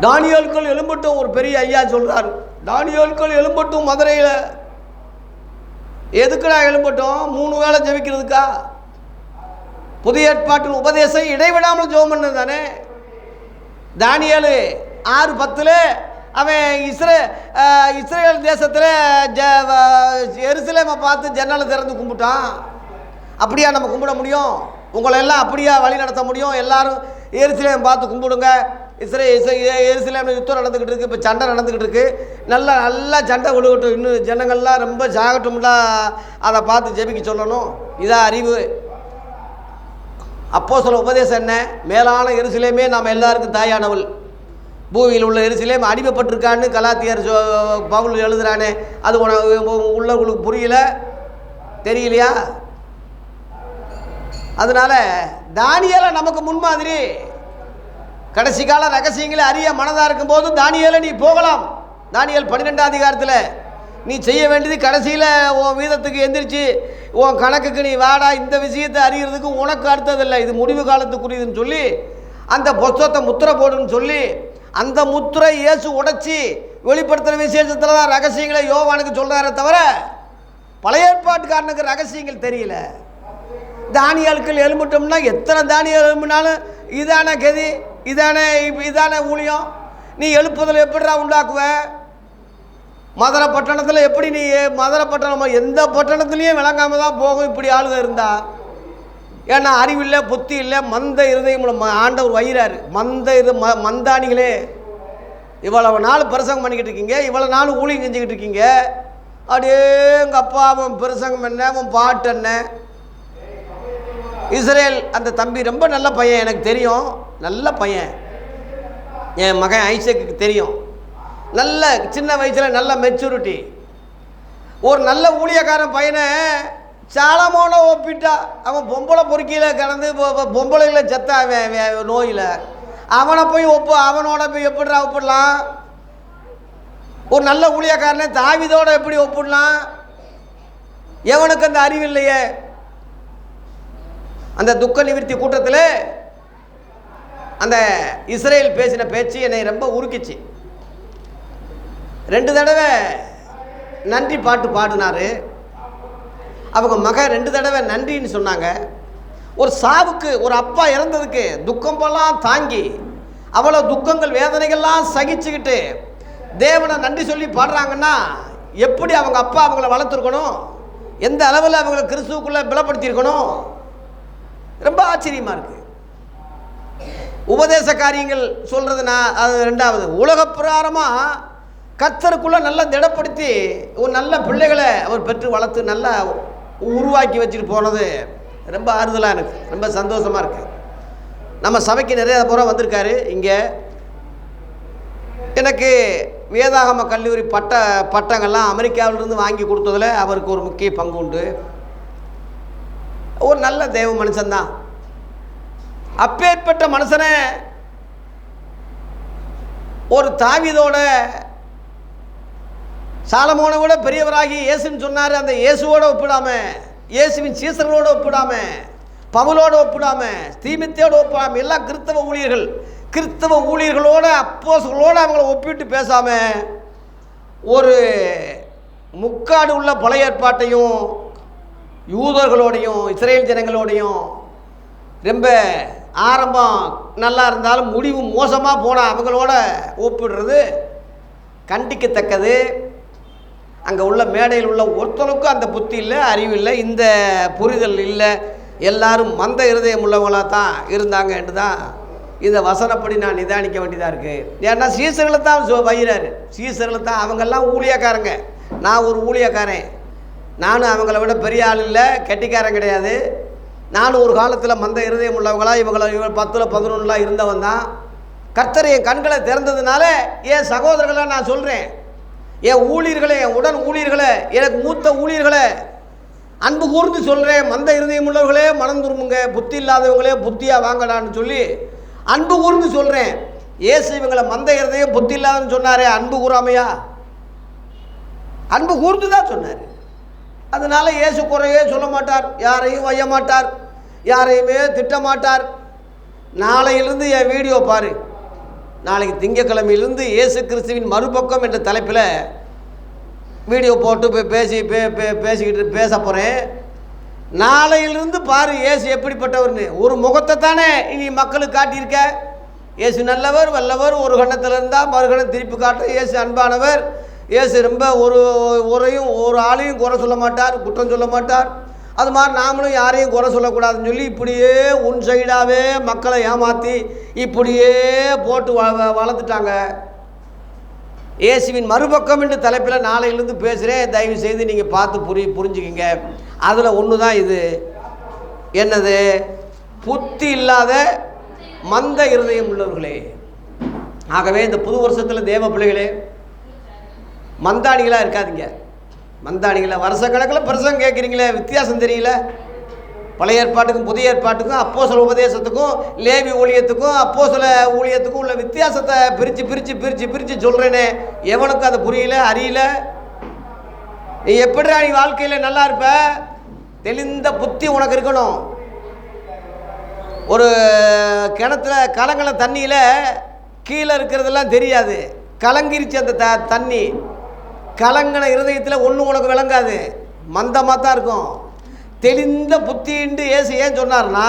தானியேலுக்குள் எழும்பட்டும் ஒரு பெரிய ஐயா சொல்கிறார். தானியேலுக்குள் எழும்பட்டும் மதுரையில். எதுக்குடா எழும்பட்டும்? 3 வேளை ஜெபிக்கிறதுக்கா? புதிய ஏற்பாட்டின் உபதேசம் இடைவிடாமல் ஜெபம் பண்ணது தானே. தானியேலு 6:10 அவன் இஸ்ரேல் தேசத்தில் எருசலேமை பார்த்து ஜன்னலை திறந்து கும்பிட்டான். அப்படியா நம்ம கும்பிட முடியும்? உங்களை எல்லாம் அப்படியா வழி நடத்த முடியும்? எல்லாரும் எருசலேம் பார்த்து கும்பிடுங்க. எருசலேம் யுத்தம் நடந்துக்கிட்டு இருக்குது, இப்போ சண்டை நடந்துக்கிட்டு இருக்குது, நல்லா சண்டை விழுகட்டும், இன்னும் ஜனங்கள்லாம் ரொம்ப சாகட்டும்ல, அதை பார்த்து ஜெபிக்க சொல்லணும். இதான் அறிவு. அப்போஸ்தலர் உபதேசம் என்ன? மேலான எருசலேமே நாம் எல்லாருக்கும் தாயானவள். பூமியில் உள்ள எருசலேம் அடிமைப்பட்டிருக்கான்னு கலாத்தியர் பவுல் எழுதுறானே, அது உள்ளவங்களுக்கு புரியல, தெரியலையா? அதனால தானியேலை நமக்கு முன்மாதிரி. கடைசி கால ரகசியங்களை அறிய மனதாக இருக்கும்போது தானியேலை நீ போகலாம். தானியேல் 12 அதிகாரத்தில் நீ செய்ய வேண்டியது கடைசியில் உன் வீதத்துக்கு எந்திரிச்சு உன் கணக்குக்கு நீ வாடா, இந்த விஷயத்தை அறிகிறதுக்கு உனக்கு அடுத்ததில்லை, இது முடிவு காலத்துக்குரியதுன்னு சொல்லி அந்த புத்தகத்தை முத்திரை போடுன்னு சொல்லி அந்த முத்திரை இயேசு உடைச்சி வெளிப்படுத்துகிற விசேஷத்தில் தான் ரகசியங்களை யோவானுக்கு சொல்கிறாரே தவிர பழைய ஏற்பாட்டுக்காரனுக்கு ரகசியங்கள் தெரியல. தானியாட்கள் எழும்பிட்டோம்னா எத்தனை தானியல் எழும்பினாலும் இதான கதி, இதான ஊழியம். நீ எழுப்புதல் எப்படிடா உண்டாக்குவ? மதுரை பட்டணத்தில் எப்படி நீ மதுரை பட்டணம் எந்த பட்டணத்துலேயும் விளங்காமல் தான் போகும் இப்படி ஆளுக இருந்தா. ஏன்னா அறிவில்லை, புத்தி இல்லை, மந்த இருதயம் ஆண்டவர் வயிறாரு. மந்தானிகளே, இவ்வளவு நாள் பிரசங்கம் பண்ணிக்கிட்டு இருக்கீங்க, இவ்வளோ நாள் ஊழியம் செஞ்சுக்கிட்டு இருக்கீங்க, அப்படியே எங்கள் அப்பா அவன் பிரசங்கம் என்ன, அவன் பாட்டு என்ன. இஸ்ரேல் அந்த தம்பி ரொம்ப நல்ல பையன், எனக்கு தெரியும், நல்ல பையன். என் மகன் ஐசக்கு தெரியும், நல்ல சின்ன வயசில் நல்ல மெச்சூரிட்டி. ஒரு நல்ல ஊழியக்காரன் பையனை சாலமோன ஒப்பிட்டா. அவன் பொம்பளை பொறுக்கியில் கலந்து பொம்பளைகளை செத்த அவன் நோயில். அவனை போய் அவனோட போய் எப்படிடா ஒப்பிடலாம்? ஒரு நல்ல ஊழியக்காரனை தாவீதோட எப்படி ஒப்பிடலாம்? எவனுக்கு அந்த அறிவு இல்லையே. அந்த துக்க நிவர்த்தி கூட்டத்தில் அந்த இஸ்ரேல் பேசின பேச்சு என்னை ரொம்ப உருக்கிச்சு. 2 தடவை நன்றி பாட்டு பாடினார். அவங்க மகன் 2 தடவை நன்றின்னு சொன்னாங்க. ஒரு சாவுக்கு, ஒரு அப்பா இறந்ததுக்கு துக்கம் போலாம் தாங்கி அவ்வளோ துக்கங்கள் வேதனைகள்லாம் சகிச்சுக்கிட்டு தேவனை நன்றி சொல்லி பாடுறாங்கன்னா எப்படி அவங்க அப்பா அவங்கள வளர்த்துருக்கணும், எந்த அளவில் அவங்கள கிறிஸ்துவுக்குள்ளே பலப்படுத்தியிருக்கணும். ரொம்ப ஆச்சரியமாக இருக்குது. உபதேச காரியங்கள் சொல்கிறதுனா அது 2வது. உலக பிரகாரமாக கர்த்தருக்குள்ளே நல்லா திடப்படுத்தி ஒரு நல்ல பிள்ளைகளை அவர் பெற்று வளர்த்து நல்லா உருவாக்கி வச்சுட்டு போனது ரொம்ப ஆறுதலாக எனக்கு, ரொம்ப சந்தோஷமாக இருக்குது. நம்ம சபைக்கு நிறைய முறை வந்திருக்காரு. இங்கே எனக்கு வேதாகம கல்லூரி பட்டங்கள்லாம் அமெரிக்காவிலிருந்து வாங்கி கொடுத்ததில் அவருக்கு ஒரு முக்கிய பங்கு உண்டு. ஒரு நல்ல தேவ மனுஷன்தான். அப்பேற்பட்ட மனுஷனை ஒரு தாவீதோட சாலமோனை விட பெரியவராகி இயேசுன்னு சொன்னார். அந்த இயேசுவோட ஒப்பிடாம, இயேசுவின் சீசர்களோடு ஒப்பிடாம, பவுலோடு ஒப்பிடாம, தீமோத்தேயோடு ஒப்பிடாம, எல்லாம் கிறிஸ்தவ ஊழியர்களோட அப்போஸ்தலர்களோடு அவங்கள ஒப்பிட்டு பேசாம ஒரு முக்காடு உள்ள பழைய ஏற்பாட்டையும் யூதர்களோடையும் இஸ்ரேல் ஜனங்களோடையும் ரொம்ப ஆரம்பம் நல்லா இருந்தாலும் முடிவு மோசமாக போனால் அவங்களோட ஒப்பிடுறது கண்டிக்கத்தக்கது. அங்கே உள்ள மேடையில் உள்ள ஒருத்தனுக்கும் அந்த புத்தி இல்லை, அறிவு இல்லை, இந்த புரிதல் இல்லை. எல்லாரும் மந்த இருதயம் உள்ளவங்களாக தான் இருந்தாங்க என்று தான் இந்த வசனப்படி நான் நிதானிக்க வேண்டியதாக இருக்குது. ஏன்னா சீசர்களை தான் வயிறாரு, சீசர்களை தான். அவங்கெல்லாம் ஊழியக்காரங்க, நான் ஒரு ஊழியக்காரன். நானும் அவங்கள விட பெரிய ஆள் இல்லை, கெட்டிக்காரன் கிடையாது. நானும் ஒரு காலத்தில் மந்த இருதயம் உள்ளவங்களா இவங்கள 10 11 இருந்தவன் தான். கர்த்தர் என் கண்களை திறந்ததுனால என் சகோதரர்களை நான் சொல்கிறேன், என் ஊழியர்களை, என் உடன் ஊழியர்களை, எனக்கு மூத்த ஊழியர்களை அன்பு கூர்ந்து சொல்கிறேன். மந்த இருதயம் உள்ளவர்களே மனம் திரும்புங்க, புத்தி இல்லாதவங்களே புத்தியாக வாங்கடான்னு சொல்லி அன்பு கூர்ந்து சொல்கிறேன். ஏசு இவங்களை மந்த இருதயம் புத்தி இல்லாதன்னு சொன்னாரே, அன்பு கூறாமையா? அன்பு கூர்ந்து தான் சொன்னார். அதனால் இயேசு குறையே சொல்ல மாட்டார், யாரையும் வைய மாட்டார், யாரையுமே திட்டமாட்டார். நாளையிலிருந்து என் வீடியோ பாரு. நாளைக்கு திங்கக்கிழமையிலிருந்து இயேசு கிறிஸ்துவின் மறுபக்கம் என்ற தலைப்பில் வீடியோ போட்டு பேசிக்கிட்டு பேச போகிறேன். நாளையிலிருந்து பாரு இயேசு எப்படிப்பட்டவர்னு. ஒரு முகத்தை தானே இனி மக்களுக்கு காட்டியிருக்க. இயேசு நல்லவர், வல்லவர், ஒரு கண்ணத்தில் இருந்தால் மறுகணம் திருப்பி காட்டுற. இயேசு அன்பானவர். இயேசு ரொம்ப ஒரு ஆளையும் குறை சொல்ல மாட்டார், குற்றம் சொல்ல மாட்டார். அது மாதிரி நாமளும் யாரையும் குறை சொல்லக்கூடாதுன்னு சொல்லி இப்படியே உன் சைடாகவே மக்களை ஏமாற்றி இப்படியே போட்டு வளர்த்துட்டாங்க. இயேசுவின் மறுபக்கம் என்று தலைப்பில் நாளையிலிருந்து பேசுகிறேன். தயவு செய்து நீங்கள் பார்த்து புரிஞ்சுக்கிங்க. அதில் ஒன்று தான் இது. என்னது? புத்தி இல்லாத மந்த இருதயம் உள்ளவர்களே. ஆகவே இந்த புது வருஷத்தில் தேவ பிள்ளைகளே, மந்தாடிகளாக இருக்காதீங்க. மந்தாடிகளை வருஷக்கணக்கில் பிரசங்கம் கேட்குறீங்களே, வித்தியாசம் தெரியல. பழைய ஏற்பாட்டுக்கும் புதிய ஏற்பாட்டுக்கும் அப்போஸ்தல உபதேசத்துக்கும் லேவி ஊழியத்துக்கும் அப்போஸ்தல ஊழியத்துக்கும் உள்ள வித்தியாசத்தை பிரித்து சொல்கிறேனே, எவனுக்கும் அது புரியல, அறியல. நீ எப்படிடா நீ வாழ்க்கையில் நல்லா இருப்ப? தெளிந்த புத்தி உனக்கு இருக்கணும். ஒரு கிணத்துல கலங்கின தண்ணியில் கீழே இருக்கிறதெல்லாம் தெரியாது, கலங்கிருச்சு அந்த தண்ணி. கலங்கின இருதயத்தில் ஒன்றும் உனக்கு விளங்காது, மந்தமாக தான் இருக்கும். தெளிந்த புத்தின்ட்டு ஏசு ஏன் சொன்னார்னா,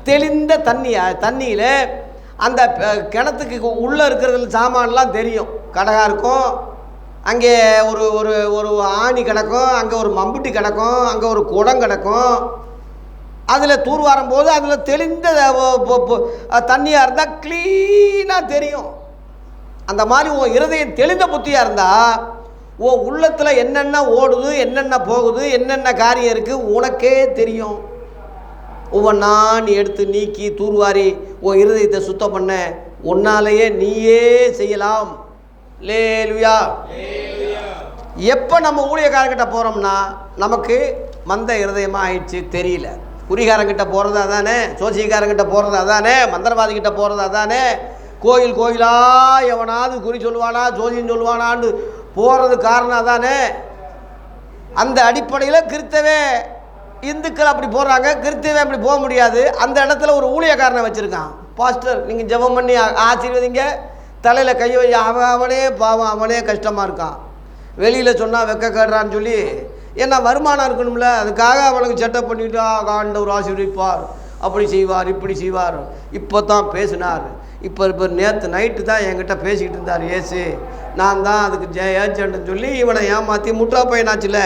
தெளிந்த தண்ணியில் அந்த கிணத்துக்கு உள்ளே இருக்கிறதுல சாமான்லாம் தெரியும். கடகா இருக்கும், அங்கே ஒரு ஒரு ஒரு ஆணி கிடக்கும், அங்கே ஒரு மம்புட்டி கிடக்கும், அங்கே ஒரு குடம் கிடக்கும். அதில் தூர்வாரும் போது அதில் தெளிந்த தண்ணியாக இருந்தால் க்ளீனாக தெரியும். அந்த மாதிரி உன் இருதயம் தெளிந்த புத்தியாக இருந்தால் உன் உள்ளத்தில் என்னென்ன ஓடுது, என்னென்ன போகுது, என்னென்ன காரியம் இருக்குது உனக்கே தெரியும். ஒவ்வொன்றா நீ எடுத்து நீக்கி தூர்வாரி உன் இருதயத்தை சுத்தம் பண்ண உன்னாலேயே நீயே செய்யலாம். லேலுயா. எப்போ நம்ம ஊழியக்காரங்கிட்ட போகிறோம்னா நமக்கு மந்த இருதயமாக ஆயிடுச்சு தெரியல. குறிகாரங்கிட்ட போகிறது அதானே, சோசியக்காரங்கிட்ட போகிறது அதானே, மந்திரவாதிக்கிட்ட போகிறது அதானே, கோயிலாக எவனாவது குறி சொல்லுவானா ஜோதியம் சொல்லுவானான்னு போகிறது காரணம் அதானே. அந்த அடிப்படையில் கிறிஸ்தவே இந்துக்கள் அப்படி போடுறாங்க, கிறிஸ்தவே அப்படி போக முடியாது. அந்த இடத்துல ஒரு ஊழியக்காரனை வச்சுருக்கான். பாஸ்டர் நீங்கள் ஜெபம் பண்ணி ஆசீர்வதிங்க, தலையில் கையை வை. அவனே பாவம், அவனே கஷ்டமாக இருக்கான். வெளியில் சொன்னால் வெக்க கேடுறான்னு சொல்லி, ஏன்னா வருமானம் இருக்கணும்ல, அதுக்காக அவனுக்கு செட்டப் பண்ணிவிட்டு ஆண்டவர் ஆசீர்வதிப்பார், அப்படி செய்வார், இப்படி செய்வார். இப்போ தான் பேசினார். இப்போ நேற்று நைட்டு தான் என்கிட்ட பேசிக்கிட்டு இருந்தார் ஏசு. நான் தான் அதுக்கு ஏஜென்ட்னு சொல்லி இவனை ஏமாற்றி முற்றா பையனாச்சுல,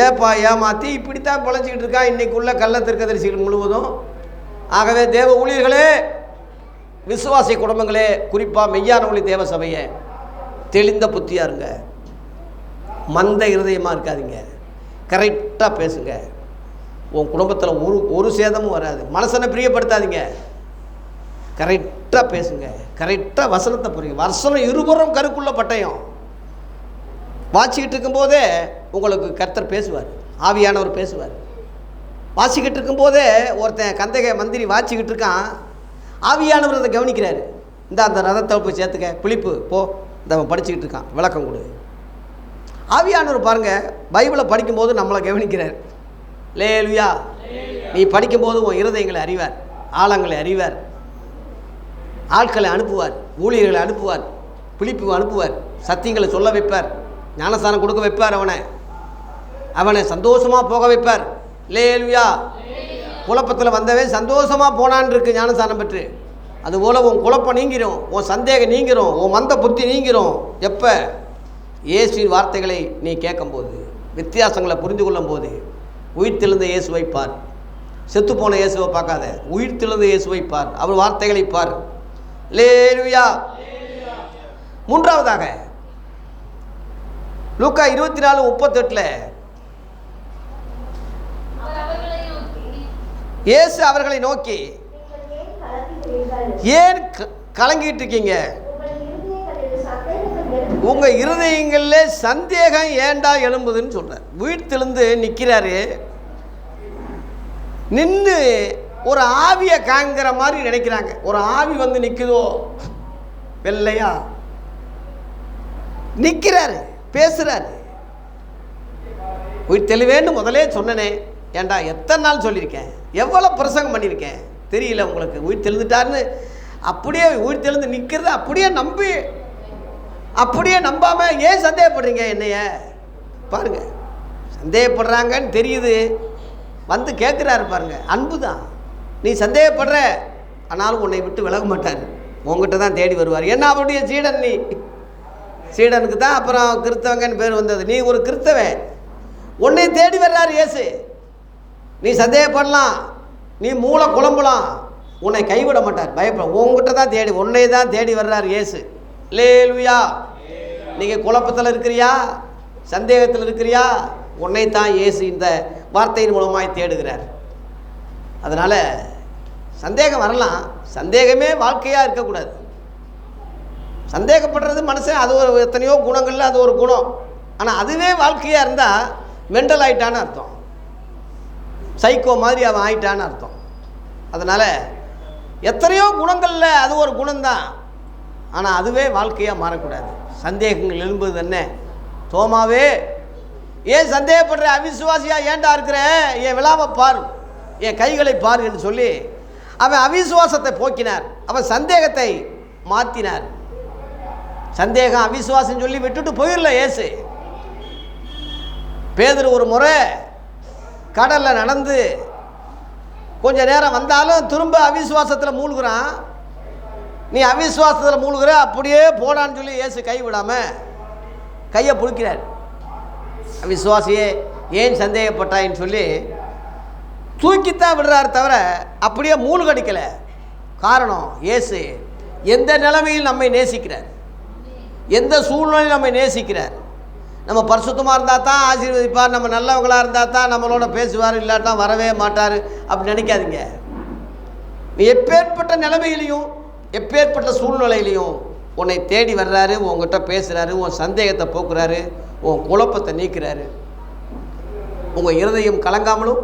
ஏப்பா ஏமாற்றி இப்படித்தான் பிழைச்சிக்கிட்டு இருக்கான் இன்றைக்குள்ள கள்ளத்திற்கதரிசிகள் முழுவதும். ஆகவே தேவ ஊழியர்களே, விசுவாசி குடும்பங்களே, குறிப்பாக மெய்யான ஒளி தேவ சபையை, தெளிந்த புத்தியாக இருங்க, மந்த இருதயமாக இருக்காதீங்க, கரெக்டாக பேசுங்க. உன் குடும்பத்தில் ஒரு சேதமும் வராது. மனசனை பிரியப்படுத்தாதீங்க, கரெக்டாக பேசுங்க, கரெக்டாக வசனத்தை புரியுங்க. வசனம் இருபுறம் கருக்குள்ள பட்டயம். வாசிக்கிட்டு இருக்கும்போதே உங்களுக்கு கர்த்தர் பேசுவார், ஆவியானவர் பேசுவார். வாசிக்கிட்டு இருக்கும்போதே ஒருத்தன் கந்தகை மந்திரி வாசிக்கிட்டு இருக்கான், ஆவியானவர் அதை கவனிக்கிறாரு. அந்த ரதத்தை போய் சேர்த்துக்க, பிழிப்பு போ, இந்த படிச்சுக்கிட்டு இருக்கான், விளக்கம் கொடு. ஆவியானவர் பாருங்கள், பைபிளை படிக்கும்போது நம்மளை கவனிக்கிறார். லேலுயா. நீ படிக்கும்போது உன் இருதயங்களை அறிவார், ஆழங்களை அறிவார், ஆட்களை அனுப்புவார், ஊழியர்களை அனுப்புவார், பிழிப்பு அனுப்புவார், சத்தியங்களை சொல்ல வைப்பார், ஞானஸ்தானம் கொடுக்க வைப்பார், அவனை சந்தோஷமாக போக வைப்பார். லேலுயா. குழப்பத்தில் வந்தவன் சந்தோஷமாக போனான் இருக்கு ஞானஸ்தானம் பெற்று. அதுபோல் உன் குழப்பம் நீங்கிரும், உன் சந்தேகம் நீங்கிரும், உன் மந்த புத்தி நீங்கிரும். எப்போ? இயேசுவின் வார்த்தைகளை நீ கேட்கும்போது, வித்தியாசங்களை புரிந்து கொள்ளும் போது. உயிர்த்தெழுந்த இயேசுவை பார், செத்துப்போன இயேசுவை பார்க்காத, உயிர்த்தெழுந்த இயேசுவை பார், அவர் வார்த்தைகளை பார். லேலுயா. மூன்றாவதாக லூக்கா 24:38 இயேசு அவர்களை நோக்கி, ஏன் கலங்கிட்டு இருக்கீங்க? உங்க இருதயங்களில் சந்தேகம் ஏண்டா எழும்புதுன்னு சொல்றார். உயிர்த்தெழுந்து நிற்கிறாரு, நின்று ஒரு ஆவியை காங்கிற மாதிரி நினைக்கிறாங்க. ஒரு ஆவி வந்து நிற்குதோ, வெள்ளையா நிற்கிறாரு, பேசுறாரு. உயிர்த்தெழுவேன்னு முதலே சொன்னனே, ஏண்டா எத்தனை நாள் சொல்லியிருக்கேன், எவ்வளோ பிரசங்கம் பண்ணியிருக்கேன், தெரியல உங்களுக்கு? உயிர்த்தெழுந்துட்டாருன்னு அப்படியே உயிர்த்தெழுந்து நிற்கிறது அப்படியே நம்பாமல் ஏன் சந்தேகப்படுறீங்க என்னைய? பாருங்க, சந்தேகப்படுறாங்கன்னு தெரியுது, வந்து கேட்குறாரு பாருங்க. அன்பு தான். நீ சந்தேகப்படுற, ஆனாலும் உன்னை விட்டு விலக மாட்டார், உங்ககிட்ட தான் தேடி வருவார். ஏன்னா அவருடைய சீடன் நீ. சீடனுக்கு தான் அப்புறம் கிறிஸ்தவங்கன்னு பேர் வந்தது. நீ ஒரு கிறிஸ்தவன், உன்னை தேடி வர்றார் இயேசு. நீ சந்தேகப்படலாம், நீ மூளை குழம்பலாம், உன்னை கைவிட மாட்டார், பயப்பட. உங்ககிட்ட தான் உன்னை தான் தேடி வர்றார் இயேசு. லேலுயா. நீங்கள் குழப்பத்தில் இருக்கிறியா, சந்தேகத்தில் இருக்கிறியா, உன்னை தான் இயேசு இந்த வார்த்தையின் மூலமாய் தேடுகிறார். அதனால் சந்தேகம் வரலாம், சந்தேகமே வாழ்க்கையாக இருக்கக்கூடாது. சந்தேகப்படுறது மனுஷன், அது ஒரு எத்தனையோ குணங்களில் அது ஒரு குணம். ஆனால் அதுவே வாழ்க்கையாக இருந்தால் மென்டல் ஆகிட்டான்னு அர்த்தம், சைக்கோ மாதிரி அவன் ஆயிட்டான்னு அர்த்தம். அதனால் எத்தனையோ குணங்களில் அது ஒரு குணம்தான், ஆனால் அதுவே வாழ்க்கையாக மாறக்கூடாது. சந்தேகங்கள் எழும்புது என்ன? தோமாவே ஏன் சந்தேகப்படுற? அவிசுவாசியா ஏன்டா இருக்கிற? என் விழாவை பார், என் கைகளை பார் என்று சொல்லி அவன் அவிசுவாசத்தை போக்கினார். அவன் சந்தேகத்தை மாற்றினார். சந்தேகம் அவிசுவாசம் சொல்லி விட்டுட்டு போயிடல இயேசு. பேதுரு ஒரு முறை கடலில் நடந்து கொஞ்ச நேரம் வந்தாலும் திரும்ப அவிசுவாசத்தில் மூழ்கிறான். நீ அவிசுவாசத்தில் மூழ்கிற, அப்படியே போடான்னு சொல்லி இயேசு கை விடாமல் கையை பிடிக்கிறார். அவிசுவாசியே ஏன் சந்தேகப்பட்டாயின்னு சொல்லி தூக்கித்தான் விடுறாரு தவிர அப்படியே மூழ்கடிக்கலை. காரணம், இயேசு எந்த நிலைமையில் நம்மை நேசிக்கிறார், எந்த சூழ்நிலையில் நம்மை நேசிக்கிறார். நம்ம பரிசுத்தமாக இருந்தால் தான் ஆசீர்வதிப்பார், நம்ம நல்லவங்களாக இருந்தால் தான் நம்மளோட பேசுவார், இல்லாட்டா வரவே மாட்டார் அப்படி நினைக்காதீங்க. நீ எப்பேற்பட்ட நிலைமையிலையும் எப்பேற்பட்ட சூழ்நிலையிலையும் உன்னை தேடி வர்றாரு, உங்ககிட்ட பேசுகிறாரு, உன் சந்தேகத்தை போக்குறாரு, உன் குழப்பத்தை நீக்கிறாரு. உங்கள் இருதயம் கலங்காமலும்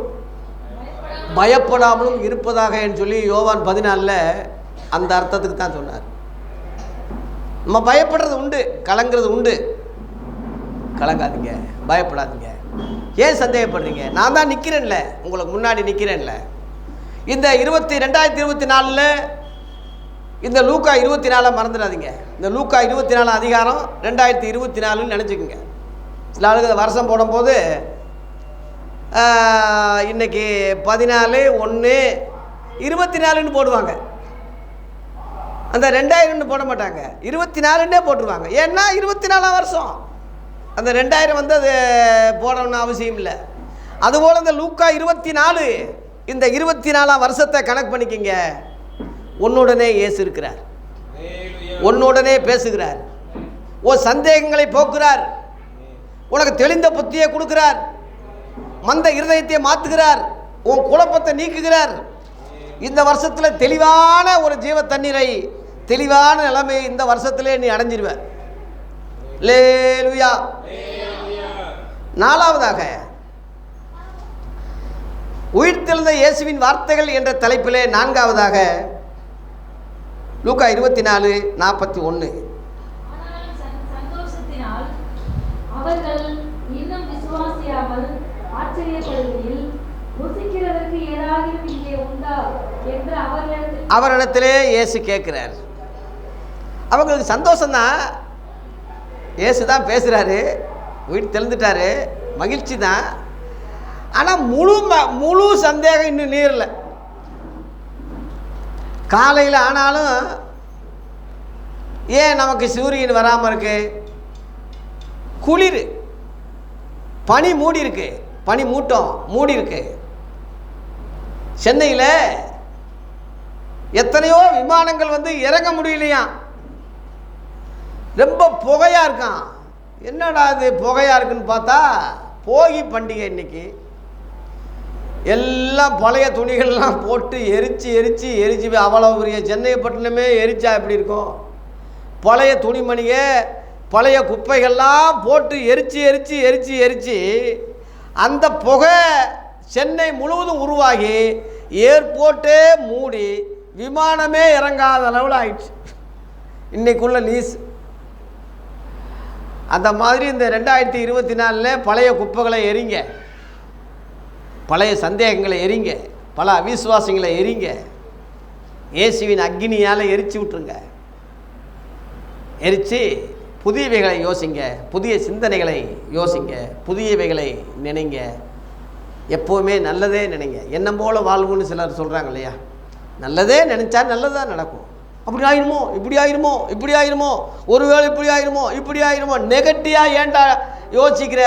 பயப்படாமலும் இருப்பதாக என்று சொல்லி யோவான் 14 அந்த அர்த்தத்துக்கு தான் சொன்னார். நம்ம பயப்படுறது உண்டு, கலங்கிறது உண்டு. கலங்காதீங்க, பயப்படாதீங்க. ஏன் சந்தேகப்படுறீங்க? நான் தான் நிற்கிறேன்ல, உங்களுக்கு முன்னாடி நிற்கிறேன்ல. இந்த 2024 இந்த லூக்கா 24 மறந்துடாதீங்க. இந்த லூக்கா 24 அதிகாரம் 2024 நினச்சிக்கோங்க. சில ஆளுங்க வருஷம் போடும்போது இன்றைக்கி 14/1/24 போடுவாங்க. அந்த 2000 போட மாட்டாங்க, 24 போட்டுருவாங்க. ஏன்னா 24 வருஷம், அந்த 2000 வந்து அது போடணும்னு அவசியம் இல்லை. அதுபோல் இந்த லூக்கா 24 இந்த 24 வருஷத்தை கணக்கு பண்ணிக்கிங்க. உன்னுடனே இயேசு இருக்கிறார், உன்னுடனே பேசுகிறார், உன் சந்தேகங்களை போக்குறார், உனக்கு தெளிந்த புத்தியை கொடுக்கிறார், மந்த இருதயத்தை மாற்றுகிறார், உன் குழப்பத்தை நீக்குகிறார். இந்த வருஷத்தில் தெளிவான ஒரு ஜீவ தண்ணீரை, தெளிவான நிலைமை இந்த வருஷத்திலே நீ அடைஞ்சிருவ. அல்லேலூயா. நாலாவதாக உயிர்த்தெழுந்த இயேசுவின் வார்த்தைகள் என்ற தலைப்பிலே நான்காவதாக லூக்கா 24:41. அவர்கள் இன்னும் விசுவாசியாமல் ஆச்சரியப்படுகையில் ருசிக்கிறதற்கு ஏதாவது இங்கே உண்டா என்று அவரிடத்திலே இயேசு கேட்கிறார். அவங்களுக்கு சந்தோஷம்தான், இயேசு தான் பேசுகிறாரு, உயிர் தெளிந்துட்டாரு, மகிழ்ச்சி தான். ஆனால் முழு சந்தேகம் இன்னும் நீரில். காலையில் ஆனாலும் ஏன் நமக்கு சூரியன் வராமல் இருக்கு? குளிர், பனி மூடி இருக்கு, பனி மூட்டம் மூடி இருக்கு. சென்னையில் எத்தனையோ விமானங்கள் வந்து இறங்க முடியலையா, ரொம்ப புகையாக இருக்கான். என்னடா இது புகையாக இருக்குன்னு பார்த்தா போகி பண்டிகை. இன்னைக்கு எல்லாம் பழைய துணிகள்லாம் போட்டு எரிச்சு எரிச்சு எரிச்சு அவ்வளோ பெரிய சென்னைப்பட்டினமே எரிச்சா எப்படி இருக்கும்? பழைய துணிமணிக, பழைய குப்பைகள்லாம் போட்டு எரிச்சு எரிச்சு எரிச்சு எரிச்சு அந்த புகை சென்னை முழுவதும் உருவாகி ஏர்போர்ட்டே மூடி விமானமே இறங்காத அளவில் ஆயிடுச்சு இன்னைக்குள்ள நியூஸ். அந்த மாதிரி இந்த 2024 பழைய குப்பைகளை எரிங்க, பழைய சந்தேகங்களை எரிங்க, பல அவிசுவாசங்களை எரிங்க. இயேசுவின் அக்னியால் எரிச்சு விட்டுருங்க. எரித்து புதியவைகளை யோசிங்க, புதிய சிந்தனைகளை யோசிங்க, புதியவைகளை நினைங்க. எப்போவுமே நல்லதே நினைங்க. எண்ணம் போல் வாழ்வுன்னு சிலர் சொல்கிறாங்க இல்லையா? நல்லதே நினச்சா நல்லதாக நடக்கும். அப்படி ஆயிருமோ, இப்படி ஆயிருமோ, இப்படி ஆயிருமோ, ஒருவேளை இப்படி ஆயிருமோ, இப்படி ஆயிருமோ. நெகட்டிவாக ஏன்டா யோசிக்கிற?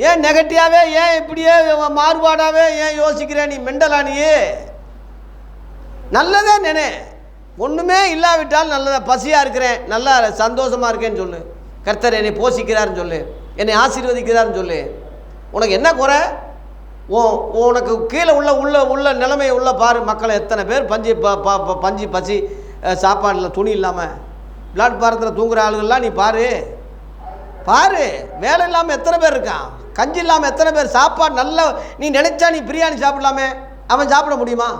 ஏன் நெகட்டிவாகவே, ஏன் இப்படியே மாறுபாடாகவே ஏன் யோசிக்கிற? நீ மெண்டலா? நீ நல்லதே நினை. ஒன்றுமே இல்லாவிட்டால் நல்லதாக பசியாக இருக்கிறேன், நல்லா சந்தோஷமாக இருக்கேன்னு சொல்லு. கர்த்தர் என்னை போஷிக்கிறாருன்னு சொல்லு, என்னை ஆசீர்வதிக்கிறாருன்னு சொல்லு. உனக்கு என்ன குறை? உனக்கு கீழே உள்ள நிலைமையை உள்ள பாரு. மக்களை எத்தனை பேர் பஞ்சு பசி சாப்பாடில் துணி இல்லாமல் பிளாட்பாரத்தில் தூங்குகிற ஆளுகள்லாம் நீ பாரு. வேலை இல்லாமல் எத்தனை பேர் இருக்கான்? கஞ்சி இல்லாமல் எத்தனை பேர்? சாப்பாடு நல்ல நீ நினச்சா நீ பிரியாணி சாப்பிடலாமே, அவன் சாப்பிட முடியுமா?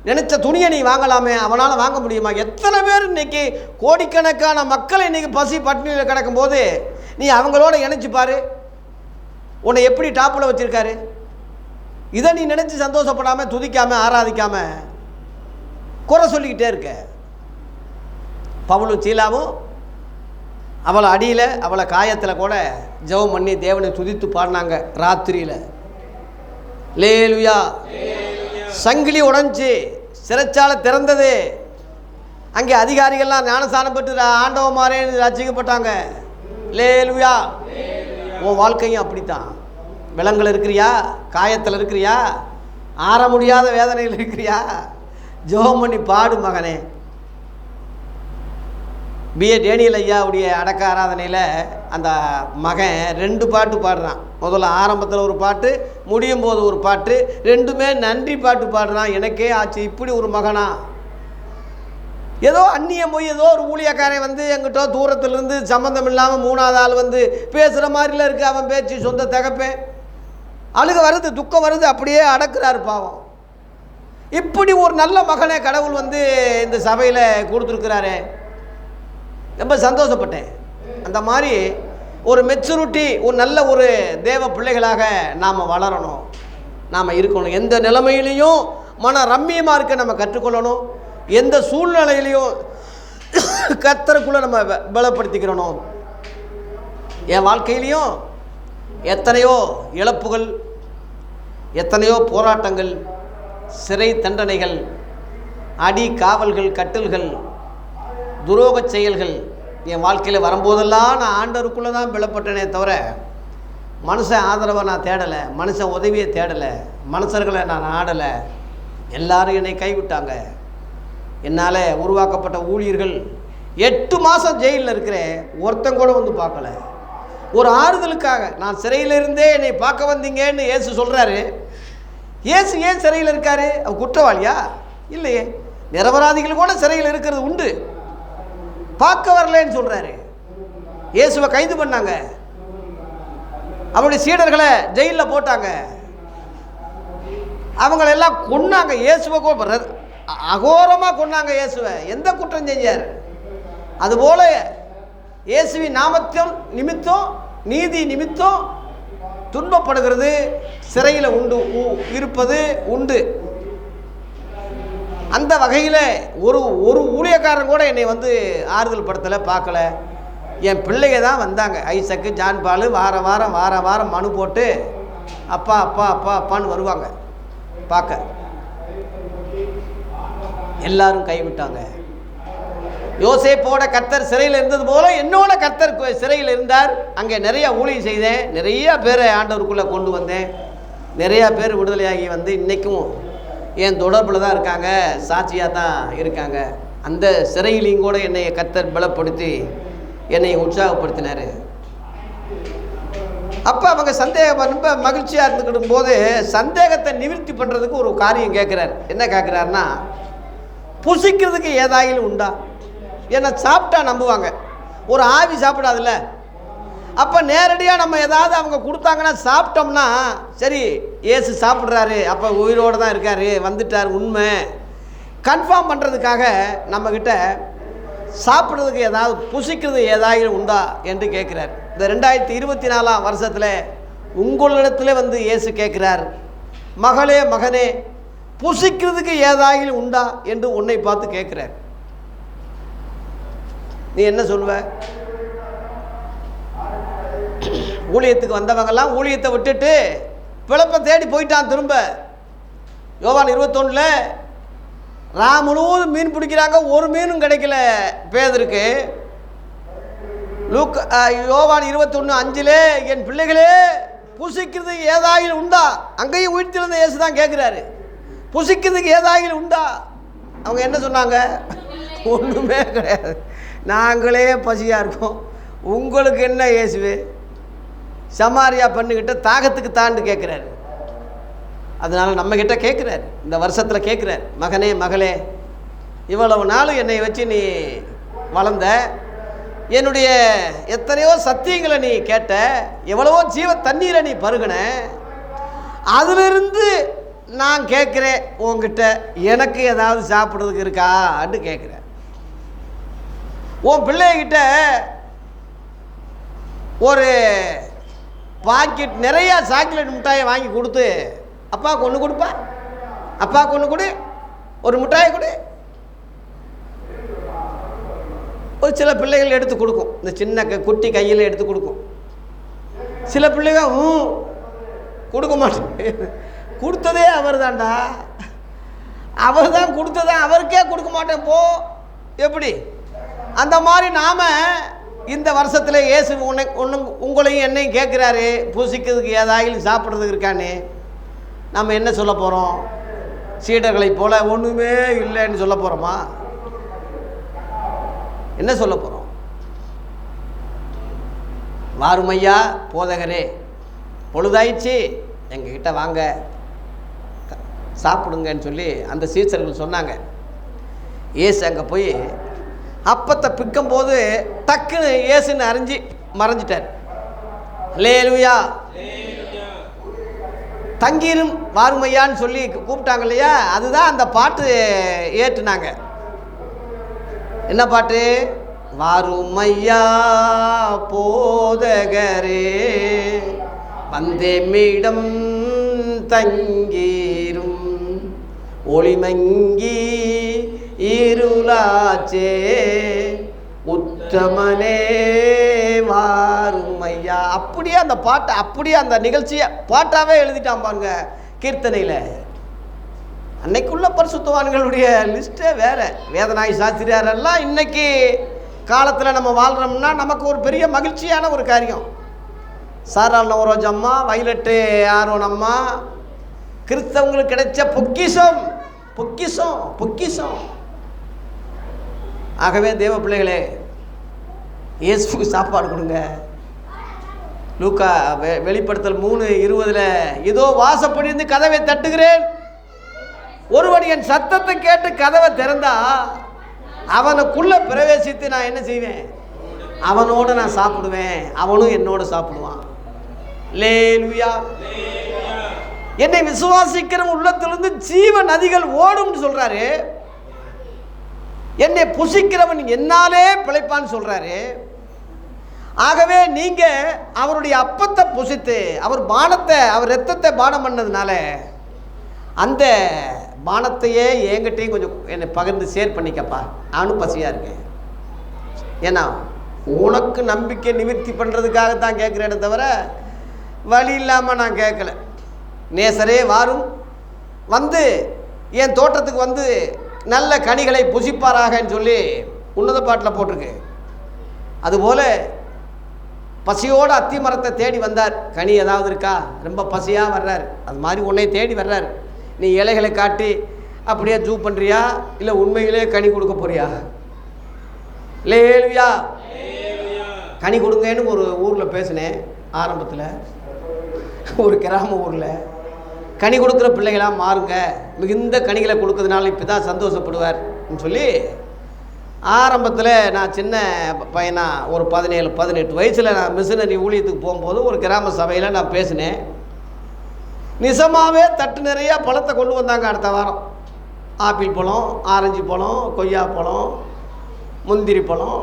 நினச்ச துணியை நீ வாங்கலாமே, அவனால் வாங்க முடியுமா? எத்தனை பேர் இன்றைக்கி கோடிக்கணக்கான மக்கள் இன்றைக்கி பசி பட்டினியில் கிடக்கும்போது நீ அவங்களோட இணைச்சி பாரு. உன்னை எப்படி டாப்பில் வச்சுருக்காரு. இதை நீ நினச்சி சந்தோஷப்படாமல் துதிக்காமல் ஆராதிக்காமல் குறை சொல்லிக்கிட்டே இருக்க. பவுலும் சீலாவும் அவளை அடியில் அவளை காயத்தில் கூட ஜெபம் பண்ணி தேவனை துதித்து பாடினாங்க ராத்திரியில். லேலுயா. சங்கிலி உடைஞ்சி சிறைச்சாலை திறந்தது. அங்கே அதிகாரிகள்லாம் ஞானஸ்தானம் பெற்று ஆண்டவமாரே ரட்சிக்கப்பட்டாங்க. லேலுயா. உன் வாழ்க்கையும் அப்படித்தான். விலங்குல இருக்கிறியா, காயத்தில் இருக்கிறியா, ஆற முடியாத வேதனையில் இருக்கிறியா, ஜெபம் பண்ணி பாடு மகனே. பிஏ டேனியல் ஐயாவுடைய அடக்க ஆராதனையில் அந்த மகன் 2 பாட்டு பாடுறான். முதல்ல ஆரம்பத்தில் ஒரு பாட்டு, முடியும் போது ஒரு பாட்டு, 2மே நன்றி பாட்டு பாடுறான். எனக்கே ஆச்சு, இப்படி ஒரு மகனா. ஏதோ அந்நியம் போய் ஏதோ ஒரு ஊழியக்காரன் வந்து எங்கிட்ட தூரத்துலேருந்து சம்மந்தம் இல்லாமல் 3வது ஆள் வந்து பேசுகிற மாதிரிலாம் இருக்குது அவன் பேச்சு. சொந்த தகப்பேன் அழுக வருது, துக்கம் வருது, அப்படியே அடக்குறாரு பாவம். இப்படி ஒரு நல்ல மகனை கடவுள் வந்து இந்த சபையில் கொடுத்துருக்கிறாரே, ரொம்ப சந்தோஷப்பட்டேன். அந்த மாதிரி ஒரு மெச்சூரிட்டி, ஒரு நல்ல ஒரு தேவ பிள்ளைகளாக நாம் வளரணும், நாம் இருக்கணும். எந்த நிலைமையிலையும் மன ரம்மியமாக இருக்க நம்ம கற்றுக்கொள்ளணும். எந்த சூழ்நிலையிலையும் கர்த்தருக்குள்ளே நம்ம பலப்படுத்திக்கிறணும். என் வாழ்க்கையிலையும் எத்தனையோ இழப்புகள், எத்தனையோ போராட்டங்கள், சிறை தண்டனைகள், அடி காவல்கள், கட்டல்கள், துரோக செயல்கள் என் வாழ்க்கையில் வரும்போதெல்லாம் நான் ஆண்டவருக்குள்ளே தான் பலப்பட்டனே தவிர மனுஷன் ஆதரவை நான் தேடலை, மனுஷன் உதவியை தேடலை, மனுஷர்களை நான் நாடலை. எல்லாரும் என்னை கைவிட்டாங்க. என்னால் உருவாக்கப்பட்ட ஊழியர்கள் 8 மாதம் ஜெயிலில் இருக்கிறேன், ஒருத்தன் கூட வந்து பார்க்கல. ஒரு ஆறுதலுக்காக நான் சிறையிலிருந்தே என்னை பார்க்க வந்தீங்கன்னு இயேசு சொல்கிறாரு. இயேசு ஏன் சிறையில் இருக்காரு? அவர் குற்றவாளியா? இல்லையே. நிரபராதிகள் கூட சிறையில் இருக்கிறது உண்டு. பார்க்க வரலன்னு சொல்கிறாரு. இயேசுவை கைது பண்ணாங்க, அவருடைய சீடர்களை ஜெயிலில் போட்டாங்க, அவங்களெல்லாம் கொன்னாங்க. இயேசுவை அகோரமாக கொன்னாங்க. இயேசுவை எந்த குற்றம் செஞ்சார்? அதுபோல இயேசுவின் நாமத்தின் நிமித்தம், நீதி நிமித்தம் துன்பப்படுகிறது, சிறையில் இருப்பது உண்டு. அந்த வகையில் ஒரு ஊழியக்காரன் கூட என்னை வந்து ஆறுதல் படுத்தலை, பார்க்கல. என் பிள்ளைங்க தான் வந்தாங்க, ஐசக்கு, ஜான் பாலு. வார வாரம் மனு போட்டு அப்பா அப்பா அப்பா அப்பான்னு வருவாங்க பார்க்க. எல்லாரும் கைவிட்டாங்க. யோசேப்போட கர்த்தர் சிறையில் இருந்தது போல என்னோட கர்த்தர் சிறையில் இருந்தார். அங்கே நிறைய ஊழியம் செய்தேன், நிறையா பேரை ஆண்டவருக்குள்ளே கொண்டு வந்தேன். நிறையா பேர் விடுதலையாகி வந்து இன்றைக்கும் என் தொடர்பில் தான் இருக்காங்க, சாட்சியாக தான் இருக்காங்க. அந்த சிறையிலையும் கூட என்னை கர்த்தர் பலப்படுத்தி என்னை உற்சாகப்படுத்தினார். அப்போ அவங்க சந்தேகம் ரொம்ப மகிழ்ச்சியாக இருந்துக்கிடும் போது சந்தேகத்தை நிவர்த்தி பண்ணுறதுக்கு ஒரு காரியம் கேட்குறாரு. என்ன கேட்குறாருன்னா, புசிக்கிறதுக்கு ஏதாயிலும் உண்டா? ஏன்னா சாப்பிட்டா நம்புவாங்க, ஒரு ஆவி சாப்பிடாதுல்ல. அப்போ நேரடியாக நம்ம ஏதாவது அவங்க கொடுத்தாங்கன்னா சாப்பிட்டோம்னா சரி ஏசு சாப்பிட்றாரு, அப்போ உயிரோடு தான் இருக்கார், வந்துட்டார், உண்மை கன்ஃபார்ம் பண்ணுறதுக்காக நம்மக்கிட்ட சாப்பிட்றதுக்கு ஏதாவது புசிக்கிறது ஏதாயிலும் உண்டா என்று கேட்குறார். இந்த 2024ஆம் வருஷத்தில் உங்களிடத்துல வந்து இயேசு கேட்குறார், மகளே மகனே புசிக்கிறதுக்கு ஏதாயிலும் உண்டா என்று உன்னை பார்த்து கேட்குறார். நீ என்ன சொல்லுவ? ஊழியத்துக்கு வந்தவங்கெல்லாம் ஊழியத்தை விட்டுட்டு பிழப்பை தேடி போயிட்டான் திரும்ப. யோவான் 21 முழுவதும் மீன் பிடிக்கிறாங்க, ஒரு மீனும் கிடைக்கல பேதருக்கு. யோவான் 21:5 என் பிள்ளைகளே புசிக்கிறதுக்கு ஏதாயிலும் உண்டா? அங்கேயும் உயிர்த்திருந்த இயேசு தான் கேட்குறாரு, புசிக்கிறதுக்கு ஏதாயிலும் உண்டா? அவங்க என்ன சொன்னாங்க? ஒன்றுமே கிடையாது, நாங்களே பசியாக இருக்கோம், உங்களுக்கு என்ன இயேசுவே? சமாரியா பண்ணிக்கிட்ட தாகத்துக்கு தாண்டு கேட்குறாரு. அதனால் நம்மக்கிட்ட கேட்குறாரு, இந்த வருஷத்தில் கேட்குறாரு, மகனே மகளே இவ்வளவு நாள் என்னை வச்சு நீ வளர்ந்த, என்னுடைய எத்தனையோ சத்தியங்களை நீ கேட்ட, எவ்வளவோ ஜீவ தண்ணீரை நீ பருகின, அதிலிருந்து நான் கேட்குறேன் உங்ககிட்ட, எனக்கு ஏதாவது சாப்பிட்றதுக்கு இருக்கான்னு கேட்குறேன். உன் பிள்ளைகிட்ட ஒரு பாக்கெட் நிறையா சாக்லேட் மிட்டாயை வாங்கி கொடுத்து அப்பாவுக்கு ஒன்று கொடுப்பா, அப்பாவுக்கு ஒன்று கொடு, ஒரு மிட்டாயை கொடு. ஒரு சில பிள்ளைகள் எடுத்து கொடுக்கும், இந்த சின்ன குட்டி கையில் எடுத்து கொடுக்கும். சில பிள்ளைகள் கொடுக்க மாட்டேன், கொடுத்ததே அவர் தான்டா, அவர் தான் கொடுத்ததே, அவருக்கே கொடுக்க மாட்டேன் போ. எப்படி? அந்த மாதிரி நாம் இந்த வருஷத்தில் இயேசு உங்களையும் என்னையும் கேட்குறாரு, பூசிக்கிறதுக்கு ஏதாவது சாப்பிட்றதுக்கு இருக்கான்னு. நம்ம என்ன சொல்ல போகிறோம்? சீடர்களை போல ஒன்றுமே இல்லைன்னு சொல்ல போகிறோமா? என்ன சொல்ல போகிறோம்? வாருமையா போதகரே, பொழுதாயிடுச்சு, எங்ககிட்ட வாங்க சாப்பிடுங்கன்னு சொல்லி அந்த சீசர்கள் சொன்னாங்க. இயேசு அங்கே போய் அப்பத்தை பிக்கும்போது டக்குன்னு இயேசுன்னு அறிஞ்சு மறைஞ்சிட்டார். அல்லேலூயா. தங்கீரும் வாருமையான்னு சொல்லி கூப்பிட்டாங்க இல்லையா, அதுதான் அந்த பாட்டு ஏற்றுனாங்க. என்ன பாட்டு? வாருமையா போதகரே, வந்தேமிடம் தங்கீரும், ஒளிமங்கி இருளாச்சே, உத்தமனே வாருமையா. அப்படியே அந்த பாட்டை, அப்படியே அந்த நிகழ்ச்சியை பாட்டாவே எழுதிட்டான் பாருங்க கீர்த்தனையில். அன்னைக்குள்ள பரிசுத்தவான்களுடைய லிஸ்ட்டே வேறு. வேதநாயகி சாஸ்திரியாரெல்லாம் இன்னைக்கு காலத்தில் நம்ம வாழ்கிறோம்னா நமக்கு ஒரு பெரிய மகிழ்ச்சியான ஒரு காரியம். சாரால் நவரோஜ் அம்மா, வைலட்டு ஆரோன் அம்மா, கிறிஸ்தவங்களுக்கு கிடைச்ச பொக்கிஷம், பொக்கிஷம், பொக்கிஷம். ஆகவே தேவ பிள்ளைகளே, இயேசுக்கு சாப்பாடு கொடுங்க. லூக்கா வெளிப்படுத்தல் 3:20 இதோ வாசப்படி இருந்து கதவை தட்டுகிறேன், ஒருவன் என் சத்தத்தை கேட்டு கதவை திறந்தா அவனுக்குள்ள பிரவேசித்து நான் என்ன செய்வேன்? அவனோட நான் சாப்பிடுவேன், அவனும் என்னோட சாப்பிடுவான். அல்லேலூயா. என்னை விசுவாசிக்கிற உள்ளத்திலிருந்து ஜீவ நதிகள் ஓடும்னு சொல்றாரு. என்னை புசிக்கிறவன் என்னாலே பிழைப்பான்னு சொல்றாரு. ஆகவே நீங்க அவருடைய அப்பத்தை புசித்து அவர் பானத்தை, அவர் ரத்தத்தை பானம் பண்ணதுனால அந்த பானத்தையே என்கிட்டையும் கொஞ்சம் என்னை பகிர்ந்து ஷேர் பண்ணிக்கப்பா, நானும் பசியாக இருக்கேன். ஏன்னா உனக்கு நம்பிக்கை நிவர்த்தி பண்ணுறதுக்காகத்தான் கேட்குறேனே தவிர வழி இல்லாமல் நான் கேட்கல. நேசரே வாரும், வந்து என் தோட்டத்துக்கு வந்து நல்ல கனிகளை புசிப்பாராகன்னு சொல்லி உன்னத பாட்டில் போட்டிருக்கு. அதுபோல் பசியோடு அத்தி மரத்தை தேடி வந்தார். கனி ஏதாவது இருக்கா? ரொம்ப பசியாக வர்றார். அது மாதிரி உன்னை தேடி வர்றார். நீ இலைகளை காட்டி அப்படியே ஜூ பண்ணுறியா, இல்லை உண்மையிலே கனி கொடுக்க போறியா? அல்லேலூயா. கனி கொடுங்கன்னு ஒரு ஊரில் பேசினேன் ஆரம்பத்தில், ஒரு கிராம ஊரில். கனி கொடுக்குற பிள்ளைகளாக மாறுங்க, மிகுந்த கனிகளை கொடுக்கறதுனால இப்போ தான் சந்தோஷப்படுவார்னு சொல்லி ஆரம்பத்தில் நான் சின்ன பையனாக ஒரு 17-18 வயசில் நான் மிஷினரி ஊழியத்துக்கு போகும்போது ஒரு கிராம சபையில் நான் பேசினேன். நிஜமாகவே தட்டு நிறையா பழத்தை கொண்டு வந்தாங்க. அடுத்த வாரம் ஆப்பிள் பழம், ஆரஞ்சு பழம், கொய்யா பழம், முந்திரி பழம்,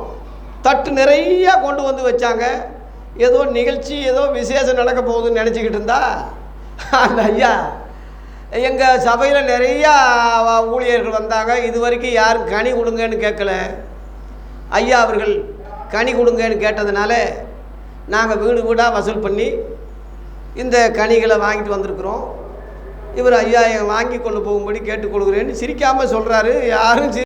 தட்டு நிறையா கொண்டு வந்து வச்சாங்க. ஏதோ நிகழ்ச்சி, ஏதோ விசேஷம் நடக்க போகுதுன்னு நினச்சிக்கிட்டு இருந்தா அந்த ஐயா, எங்கள் சபையில் நிறையா ஊழியர்கள் வந்தாங்க, இது வரைக்கும் யாரும் கனி கொடுங்கன்னு கேட்கல. ஐயா அவர்கள் கனி கொடுங்கன்னு கேட்டதுனால நாங்கள் வீடு வீடாக வசூல் பண்ணி இந்த கனிகளை வாங்கிட்டு வந்திருக்கிறோம். இவர் ஐயா வாங்கி கொண்டு போகும்படி கேட்டுக்கொள்கிறேன்னு சிரிக்காமல் சொல்கிறாரு. யாரும்